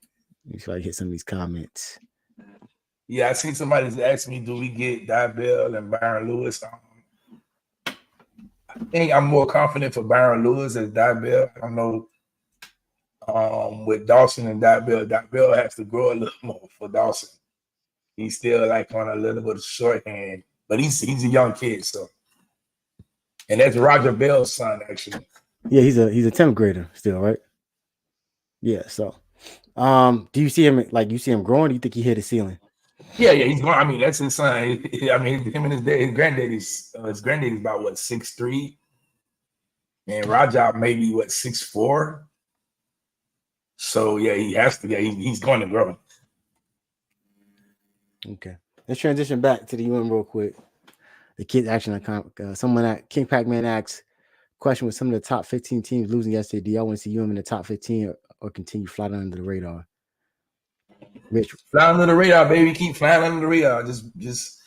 let me try to hit some of these comments. Yeah, I seen somebody ask me, do we get Bell and Byron Lewis? I think I'm more confident for Byron Lewis as Bell. I don't know. With Dawson and Bell has to grow a little more for Dawson. He's still like on a little bit of shorthand, but he's a young kid, so. And that's Roger Bell's son, actually. Yeah, he's a 10th grader still, right? Yeah. So, do you see him like you see him growing? Do you think he hit the ceiling? Yeah, he's going. I mean, that's his son. I mean, him and his granddaddy's about what 6'3", and Raja maybe what 6'4". So yeah, he has to. Yeah, he's going to grow. Okay, let's transition back to the UN real quick. The kids action. Someone at King Pac-Man asks, question: with some of the top 15 teams losing yesterday, do y'all want to see UM in the top 15 or continue flying under the radar? Rich, fly under the radar, baby. Keep flying under the radar. Just.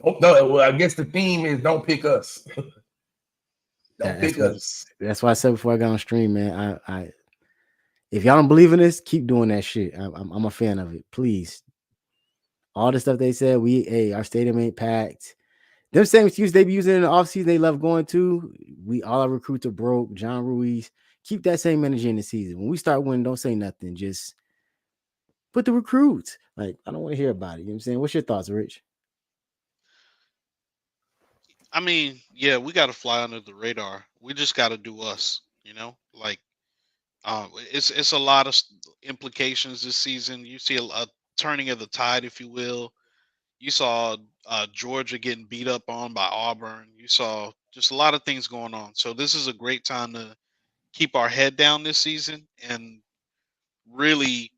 Oh, no, well, I guess the theme is don't pick us. Don't pick us. That's why I said before I got on stream, man. I if y'all don't believe in this, keep doing that shit. I'm a fan of it. Please. All the stuff they said, our stadium ain't packed. Them same excuses they be using in the offseason, they love going to. All our recruits are broke. John Ruiz. Keep that same energy in the season. When we start winning, don't say nothing. Just put the recruits. Like, I don't want to hear about it. You know what I'm saying? What's your thoughts, Rich? I mean, yeah, we got to fly under the radar. We just got to do us, like it's a lot of implications this season. You see a turning of the tide, if you will. You saw Georgia getting beat up on by Auburn. You saw just a lot of things going on. So this is a great time to keep our head down this season and really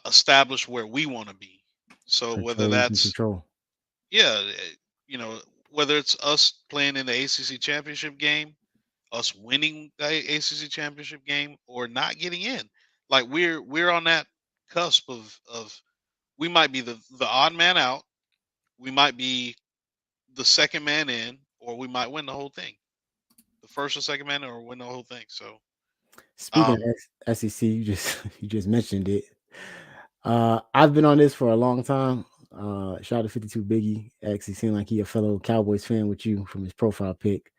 establish where we want to be. So whether that's control, whether it's us playing in the ACC championship game, us winning the ACC championship game, or not getting in, like we're on that cusp of we might be the odd man out, we might be the second man in, or we might win the whole thing, the first or second man, or win the whole thing. So speaking of SEC, you just mentioned it. I've been on this for a long time. Shout out to 52 Biggie. Actually seemed like he a fellow Cowboys fan with you from his profile pic.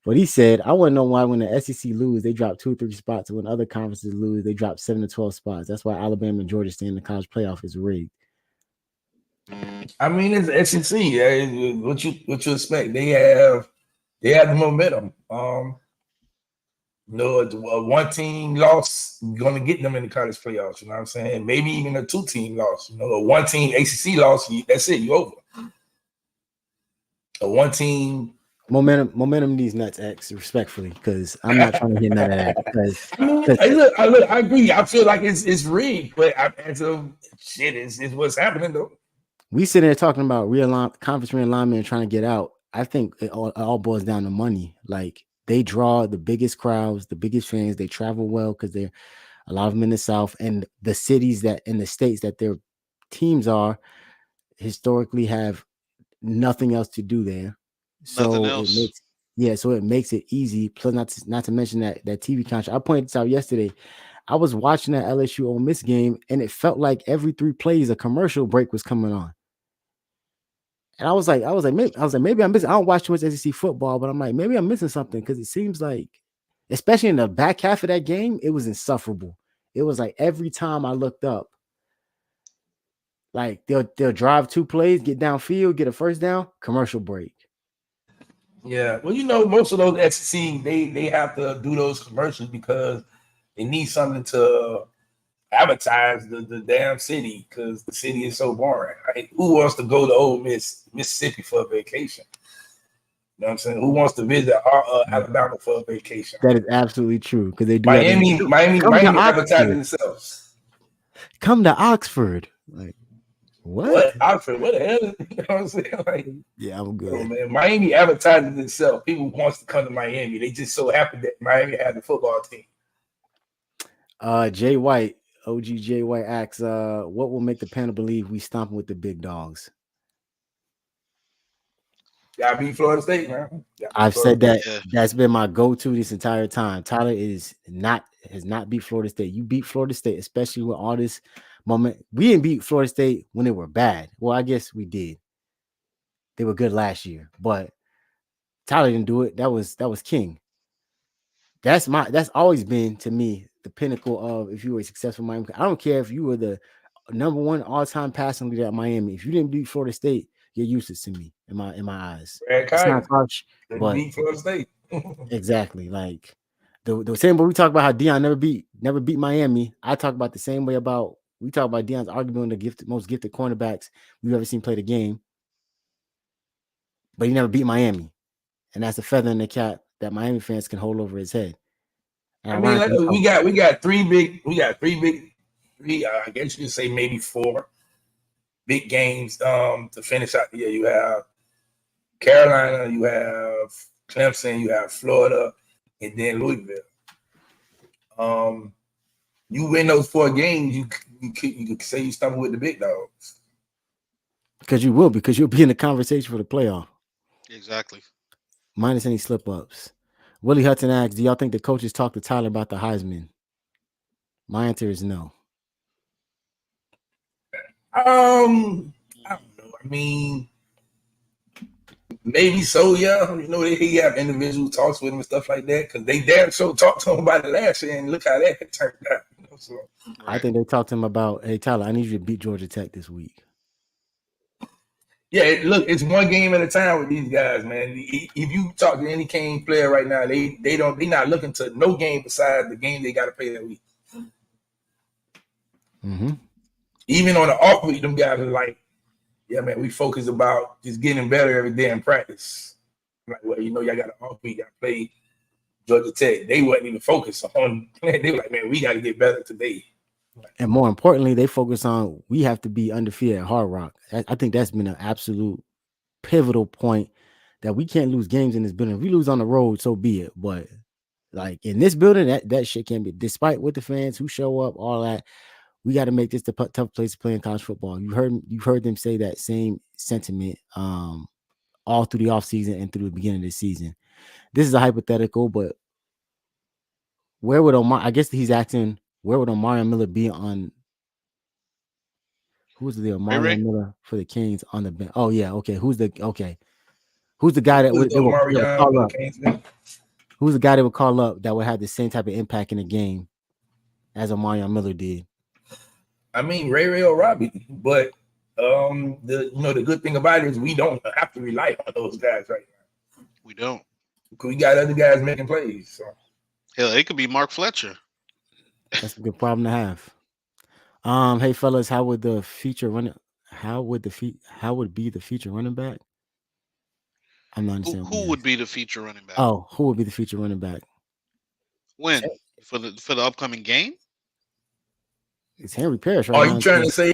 But he said, I want to know why when the SEC lose, they drop 2 or 3 spots. And when other conferences lose, they drop 7 to 12 spots. That's why Alabama and Georgia stay in the college playoff is rigged. I mean, it's SEC. What you expect? They have the momentum. One team loss going to get them in the college playoffs. You know what I'm saying? Maybe even a 2-team loss. A 1-team ACC loss. That's it. You over. A 1-team momentum these nuts, X, respectfully, because I'm not trying to hear none of that. I agree. I feel like it's rigged, but it's what's happening though. We sit there talking about conference realignment and trying to get out. I think it all boils down to money. Like, they draw the biggest crowds, the biggest fans. They travel well because they're a lot of them in the South, and the cities that in the states that their teams are historically have nothing else to do there. So it makes it easy. Plus, not to mention that TV contract. I pointed this out yesterday. I was watching that LSU Ole Miss game, and it felt like every 3 plays a commercial break was coming on. And I was like, maybe I'm missing. I don't watch too much SEC football, but I'm like, maybe I'm missing something, because it seems like, especially in the back half of that game, it was insufferable. It was like every time I looked up, like they'll drive 2 plays, get downfield, get a first down, commercial break. Yeah, well, most of those SEC they have to do those commercials because they need something to advertise the damn city, because the city is so boring. Right? Who wants to go to Ole Miss, Mississippi for a vacation? You know what I'm saying? Who wants to visit Alabama for a vacation? That is absolutely true, because they do. Miami advertising themselves. Come to Oxford. Like, what? Oxford? What the hell? You know what I'm saying? Like, yeah, I'm good. Man, Miami advertises itself. People wants to come to Miami. They just so happen that Miami has a football team. Jay White. OG Jay White asks, what will make the panel believe we stomping with the big dogs? Gotta beat Florida State, man. I've said that. Yeah. That's been my go-to this entire time. Tyler has not beat Florida State. You beat Florida State, especially with all this moment. We didn't beat Florida State when they were bad. Well, I guess we did. They were good last year, but Tyler didn't do it. That was King. That's always been to me the pinnacle of if you were a successful Miami. I don't care if you were the number one all-time passing leader at Miami. If you didn't beat Florida State, you're useless to me in my eyes. It's not harsh, but beat Florida State. exactly. Like the same way we talk about how Deion never beat Miami. I talk about the same way about we talk about Deion's arguably the most gifted cornerbacks we've ever seen play the game. But he never beat Miami. And that's a feather in the cap that Miami fans can hold over his head. And I mean, we got three big, I guess you could say maybe 4 big games to finish out the year. You have Carolina, you have Clemson, you have Florida, and then Louisville. You win those 4 games, you could say you stumble with the big dogs. Because you'll be in the conversation for the playoff. Exactly. Minus any slip-ups. Willie Hudson asks, do y'all think the coaches talk to Tyler about the Heisman? My answer is no. I don't know. I mean, maybe so, yeah. You know, he have individual talks with him and stuff like that because they damn sure talked to him about it last year and look how that turned out. You know, so. I think they talked to him about, hey, Tyler, I need you to beat Georgia Tech this week. Yeah, look, it's one game at a time with these guys, man. If you talk to any Kane player right now, they not looking to no game besides the game they got to play that week. Mm-hmm. Even on the off week, them guys are like, yeah, man, we focus about just getting better every day in practice. I'm like, well, you know, y'all got an off week, y'all play Georgia Tech. They wasn't even focused on playing. They were like, man, we got to get better today. And more importantly, they focus on we have to be undefeated at Hard Rock. I think that's been an absolute pivotal point that we can't lose games in this building. If we lose on the road, so be it. But like in this building, that shit can't be. Despite what the fans who show up, all that, we got to make this the tough place to play in college football. You've heard them say that same sentiment all through the offseason and through the beginning of the season. This is a hypothetical, but where would Omar? I guess he's asking. Where would Omari Miller be on? Who's the Omari Miller for the Kings on the bench? Oh yeah, okay. Who's the guy that would call up? Who's the guy that would call up that would have the same type of impact in the game as Omari Miller did? I mean, Ray or Robbie, but the good thing about it is we don't have to rely on those guys right now. We don't. We got other guys making plays. So. Hell, it could be Mark Fletcher. That's a good problem to have. Hey fellas, how would be the feature running back? I'm not understanding. Who would be the feature running back? Oh, who would be the feature running back? When? For the upcoming game? It's Henry Parrish right now. Are you trying to say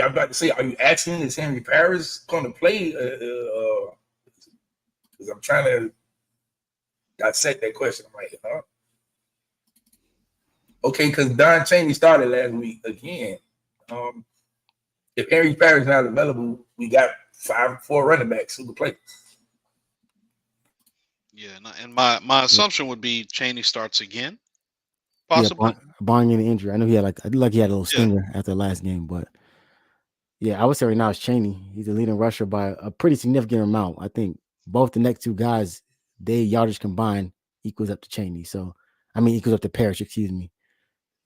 I'm about to say, are you asking is Henry Parrish going to play? Because I'm trying to dissect that question. I'm like, huh? Okay, because Don Chaney started last week again. If Henry Parrish is not available, we got 4 running backs who can play. Yeah, and my assumption would be Chaney starts again, possibly. Yeah, barring any injury. I know he had he had a little stinger after the last game, but yeah, I would say right now it's Chaney. He's the leading rusher by a pretty significant amount. I think both the next 2 guys, their yardage combined equals up to Chaney. So equals up to Parrish, excuse me.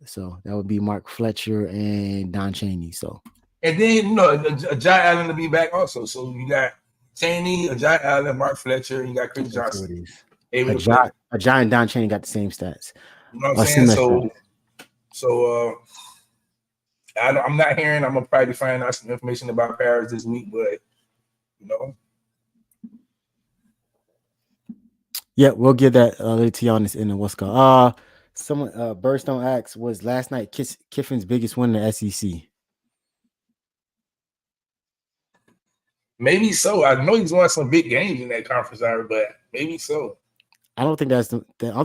So that would be Mark Fletcher and Don Chaney. So and then Ajay Allen will be back also. So you got Chaney, Ajay Allen, Mark Fletcher, and you got Chris Johnson. Ajay and Don Chaney got the same stats. You know what I'm saying? So I'm not hearing. I'm gonna probably find out some information about Paris this week, but Yeah, we'll get that later to you on this in the what's called. Someone Birdstone asks, was last night Kiffin's biggest win in the SEC? Maybe so. I know he's won some big games in that conference area, but maybe so. I don't think it's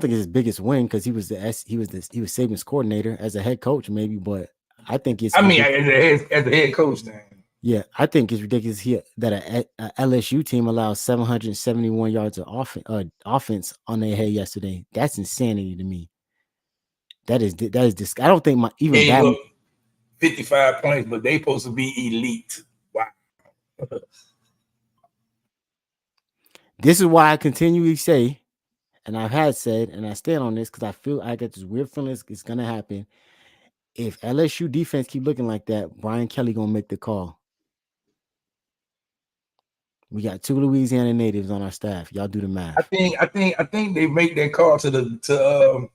his biggest win because he was Saban's coordinator as a head coach, maybe. But I think it's. I mean, as a head coach, then. Yeah, I think it's ridiculous that a LSU team allows 771 yards of offense on their head yesterday. That's insanity to me. That is I don't think 55 points, but they supposed to be elite. Wow. This is why I continually say, and I've had said, and I stand on this because I feel I get this weird feeling it's gonna happen. If LSU defense keep looking like that, Brian Kelly gonna make the call. We got 2 Louisiana natives on our staff. Y'all do the math. I think they make that call to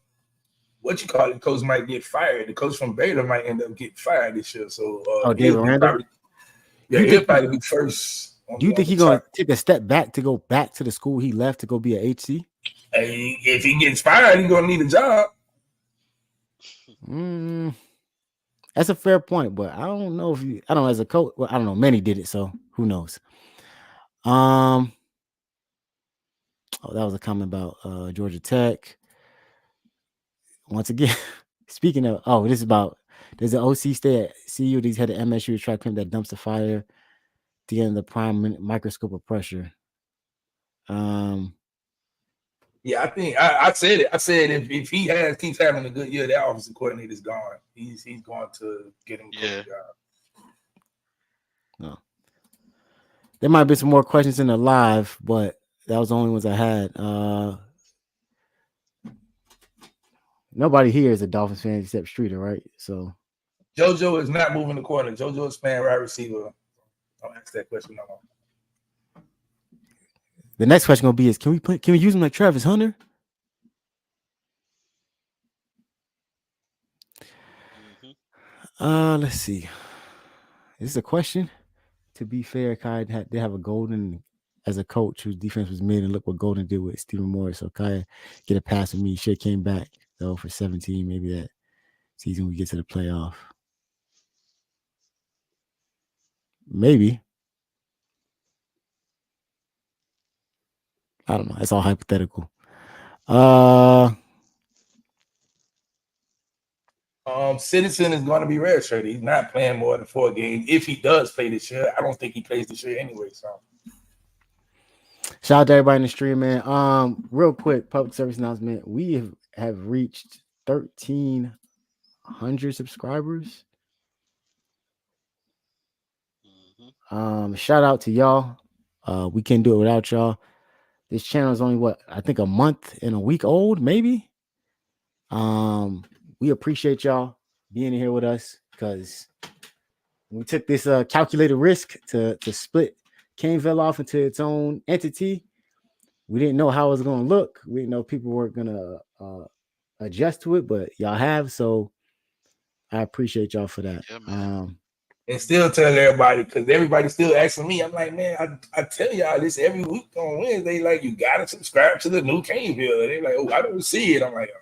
what you call it. Coach might get fired. The coach from Baylor might end up getting fired this year. So David Randall. He'll probably be first. Do you think he's gonna take a step back to go back to the school he left to go be a HC? Hey, if he gets fired, he's gonna need a job. That's a fair point, but I don't know if I don't know as a coach. Well, I don't know. Many did it, so who knows? Oh, that was a comment about Georgia Tech. Once again, speaking of, this is about there's an OC stay at CU. These had an MSU track him that dumps the fire at the end of the prime microscope of pressure. Yeah, I think I said it. I said if he keeps having a good year, that offensive coordinator is gone. He's going to get him a job. No. There might be some more questions in the live, but that was the only ones I had. Nobody here is a Dolphins fan except Streeter, right? So JoJo is not moving the corner. JoJo is playing wide receiver. Don't ask that question no more. The next question gonna be is can we use him like Travis Hunter? Let's see. Is this a question? To be fair, Kai they have a Golden as a coach whose defense was mid, and look what Golden did with Stephen Morris. So Kai get a pass with me. Shit came back though for 17. Maybe that season we get to the playoff. Maybe. I don't know. It's all hypothetical. Citizen is going to be redshirted. He's not playing more than 4 games. If he does play this year, I don't think he plays this year anyway. So, shout out to everybody in the stream, man. Real quick, public service announcement: we have reached 1,300 subscribers. Shout out to y'all. We can't do it without y'all. This channel is only I think a month and a week old, maybe. We appreciate y'all being here with us because we took this calculated risk to split Caneville off into its own entity. We didn't know how it was going to look. We didn't know people weren't going to adjust to it, but y'all have. So I appreciate y'all for that. Yeah, and still tell everybody because everybody's still asking me. I'm like, man, I tell y'all this every week on Wednesday. Like, you gotta subscribe to the new Caneville. They're like, oh, I don't see it. I'm like,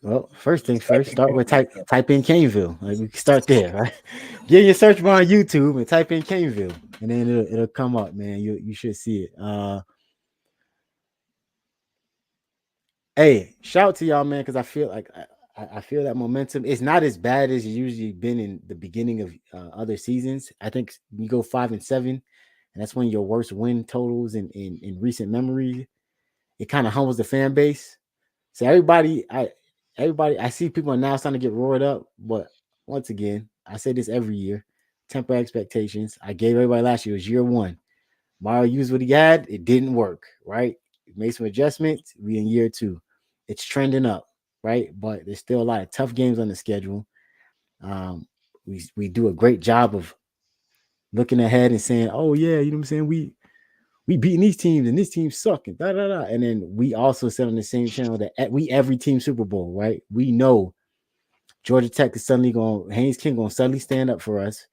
well, first things first, start with type in Caneville. Like, we can start there, right? Get your search bar on YouTube and type in Caneville, and then it'll come up, man. You should see it. Hey, shout out to y'all, man, because I feel like I feel that momentum. It's not as bad as it's usually been in the beginning of other seasons. I think you go 5-7, and that's one of your worst win totals in recent memory. It kind of humbles the fan base. So everybody, I see people now starting to get roared up. But once again, I say this every year: temper expectations. I gave everybody last year. It was year 1. Mario used what he had. It didn't work, right? We made some adjustments. We in year 2. It's trending up. Right, but there's still a lot of tough games on the schedule. We do a great job of looking ahead and saying, "Oh yeah, you know what I'm saying? We beating these teams and this team sucking." And then we also said on the same channel that we every team Super Bowl. Right, we know Georgia Tech is suddenly Haynes King going to suddenly stand up for us.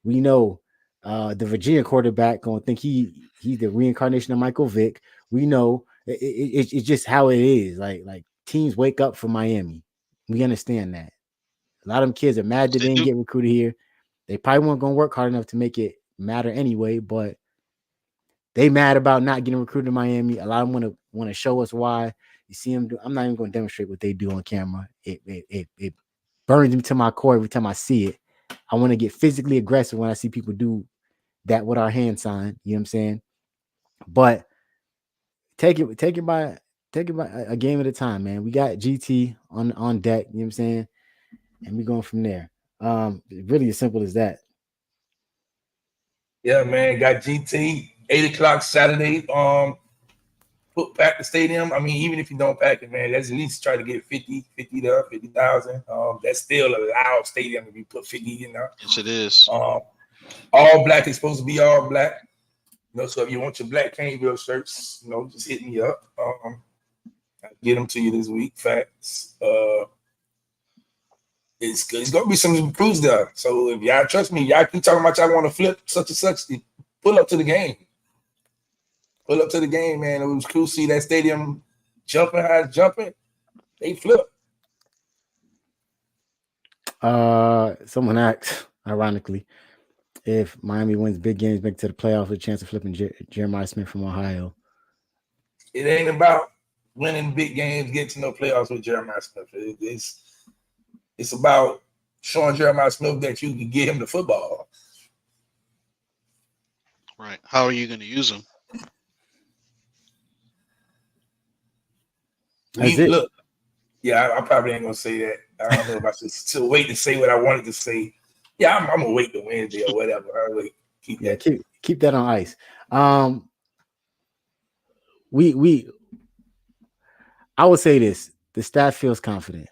We know the Virginia quarterback going to think he's the reincarnation of Michael Vick. We know it's just how it is. Like. Teams wake up for Miami. We understand that. A lot of them kids are mad that they didn't get recruited here. They probably weren't going to work hard enough to make it matter anyway, but they mad about not getting recruited to Miami. A lot of them want to show us why. You see them do. I'm not even going to demonstrate what they do on camera. It burns me to my core every time I see it. I want to get physically aggressive when I see people do that with our hand sign. You know what I'm saying? But take it by a game at a time, man. We got GT on deck, you know what I'm saying? And we're going from there. Really as simple as that. Yeah, man. Got GT 8 o'clock Saturday. Pack the stadium. I mean, even if you don't pack it, man, let's at least try to get 50 there, 50,000. That's still a loud stadium if you put 50 in there. Yes, it is. All black is supposed to be all black. So if you want your black Caneville shirts, just hit me up. I'll get them to you this week. Facts. It's gonna be some crews there. So if y'all trust me, y'all keep talking about y'all want to flip such and such, pull up to the game. Pull up to the game, man. It was cool to see that stadium jumping, how it's jumping. They flip. Someone asked, ironically, if Miami wins big games, make it to the playoffs with a chance of flipping Jeremiah Smith from Ohio. It ain't about winning big games, getting to no playoffs with Jeremiah Smith. It's about showing Jeremiah Smith that you can get him the football. Right. How are you going to use him? Look, yeah, I probably ain't gonna say that. I don't know if I should still wait to say what I wanted to say. Yeah, I'm gonna wait to Wednesday or whatever. I'll wait. Keep that on ice. I would say this: the staff feels confident,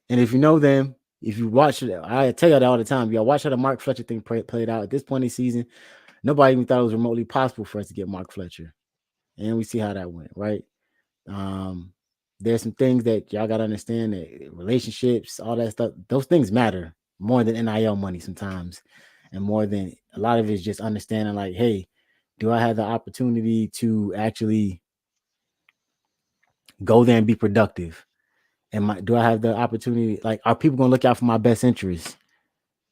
and if you know them, if you watch it, I tell you that all the time. Y'all watch how the Mark Fletcher thing played out at this point in the season. Nobody even thought it was remotely possible for us to get Mark Fletcher, and we see how that went, right? There's some things that y'all gotta understand, that relationships, all that stuff, those things matter more than NIL money sometimes, and more than a lot of it is just understanding, like, hey, do I have the opportunity to actually go there and be productive? And do I have the opportunity? Like, are people gonna look out for my best interest?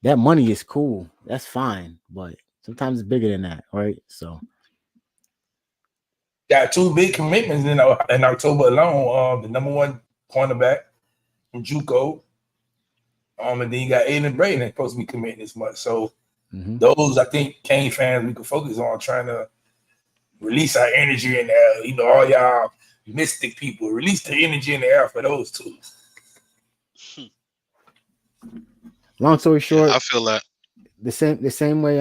That money is cool, that's fine, but sometimes it's bigger than that, right? So got 2 big commitments in October alone. The number 1 cornerback from JUCO, and then you got Aiden Braden that's supposed to be committing this month. So those, I think, Kane fans, we can focus on trying to release our energy in there. All y'all mystic people, release the energy in the air for those 2. Long story short, yeah, I feel that the same way.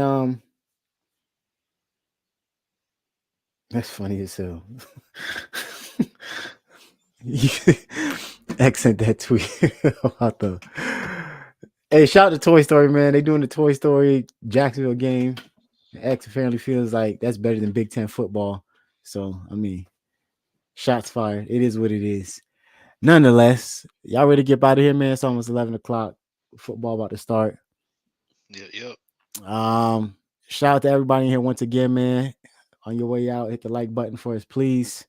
That's funny as hell. Accent that tweet about the. Hey, shout out to Toy Story, man. They doing the Toy Story Jacksonville game. X apparently feels like that's better than Big Ten football. So, I mean, shots fired. It is what it is. Nonetheless, y'all ready to get out of here, man? It's almost 11 o'clock. Football about to start. Yeah. Shout out to everybody in here once again, man. On your way out, hit the like button for us, please.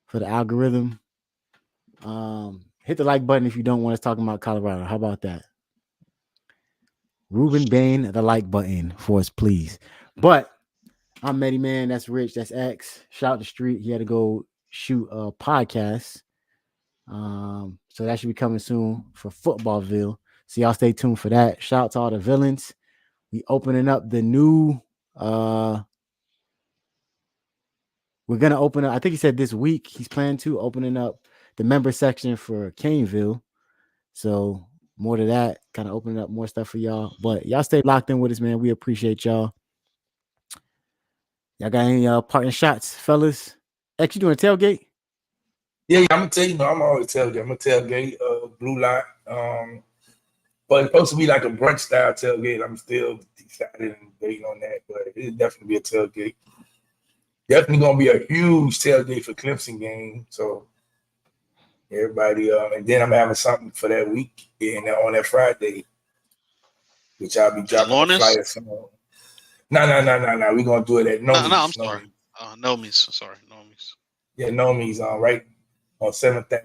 For the algorithm. Hit the like button if you don't want us talking about Colorado. How about that? Ruben Bain, the like button for us, please. But I'm Meddy, man. That's Rich. That's X. Shout out the street. He had to go shoot a podcast. So that should be coming soon for Footballville. So y'all stay tuned for that. Shout out to all the villains. We opening up the new we're gonna open up, I think he said this week he's planning to opening up the member section for Caneville. So more to that, kind of opening up more stuff for y'all. But y'all stay locked in with us, man. We appreciate y'all. Y'all got any parting shots, fellas? X, you doing a tailgate? Yeah, I'm gonna tell you, I'm always tailgate. I'm a tailgate, blue light. But it's supposed to be like a brunch style tailgate. I'm still deciding and debating on that, but it'll definitely be a tailgate. Definitely gonna be a huge tailgate for Clemson game. So everybody, and then I'm having something for that week and on that Friday, which I'll be dropping a flyer soon. No. We're gonna do it at Nomies. No, I'm sorry. Nomies. Sorry, Nomies. Yeah, Nomies right on 7th Ave.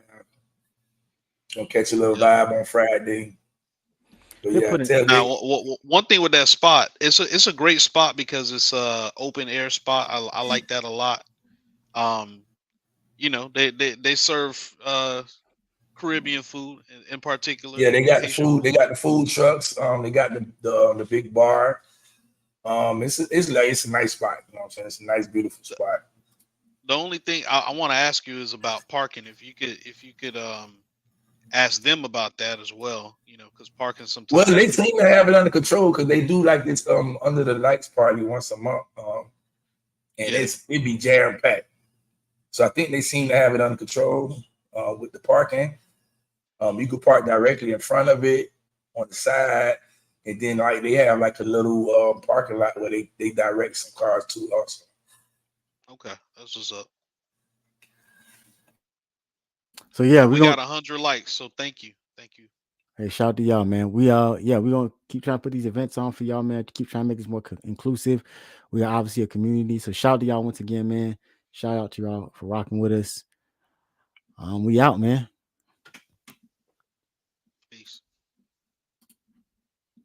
Gonna catch a little vibe on Friday. But yeah, now, one thing with that spot, it's a great spot because it's a open air spot. I like that a lot. They serve Caribbean food in particular. Yeah, they got the food. They got the food trucks. They got the big bar. It's a nice spot. You know what I'm saying? It's a nice, beautiful spot. The only thing I want to ask you is about parking. If you could ask them about that as well. Because parking Well, sometimes. they seem to have it under control because they do like this under the lights party once a month, and Yeah. it be jam packed. So I think they seem to have it under control with the parking. You could park directly in front of it, on the side, and then like they have like a little parking lot where they direct some cars to also. Okay, that's what's up. So yeah, we got 100 likes. So thank you. Hey, shout out to y'all, man. We we're gonna keep trying to put these events on for y'all, man. To keep trying to make this more inclusive. We are obviously a community, so shout out to y'all once again, man. Shout out to y'all for rocking with us. We out, man.